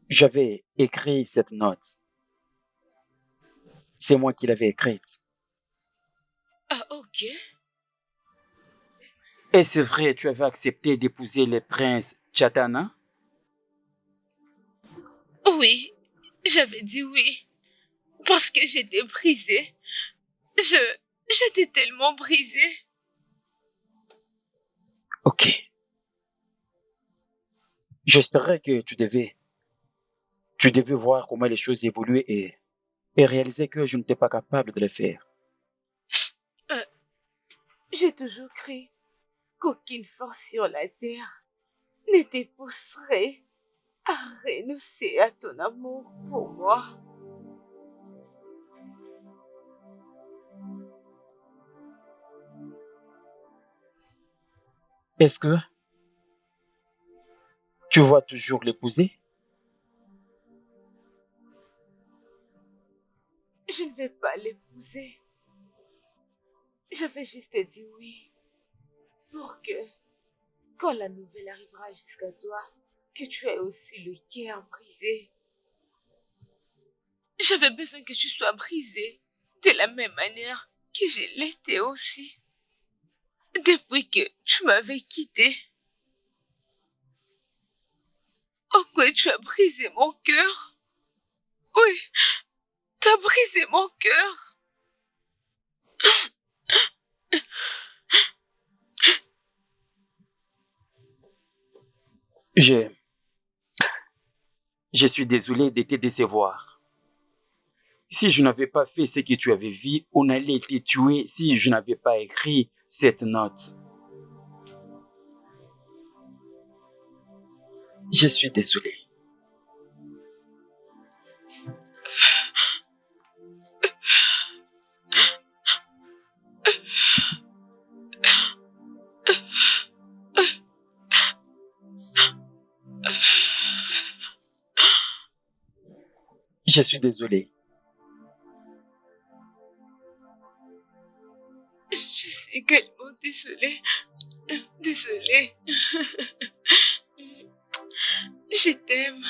J'avais écrit cette note. C'est moi qui l'avais écrite. Ah, ok. Et c'est vrai, tu avais accepté d'épouser le prince Chatana? Oui, j'avais dit oui. Parce que j'étais brisée. J'étais tellement brisée. Ok. J'espérais que tu devais voir comment les choses évoluaient et réaliser que je n'étais pas capable de le faire. J'ai toujours cru qu'aucune force sur la terre ne te pousserait à renoncer à ton amour pour moi. Est-ce que tu vas toujours l'épouser? Je ne vais pas l'épouser. Je vais juste dire oui pour que quand la nouvelle arrivera jusqu'à toi, que tu aies aussi le cœur brisé. J'avais besoin que tu sois brisé de la même manière que je l'étais aussi. Depuis que tu m'avais quitté. Oh, quoi, tu as brisé mon cœur. Oui, tu as brisé mon cœur. Je suis désolé de te décevoir. Si je n'avais pas fait ce que tu avais vu, on allait te tuer si je n'avais pas écrit cette note. Je suis désolé. Je suis désolé. Je suis également désolée. Désolée. Je t'aime.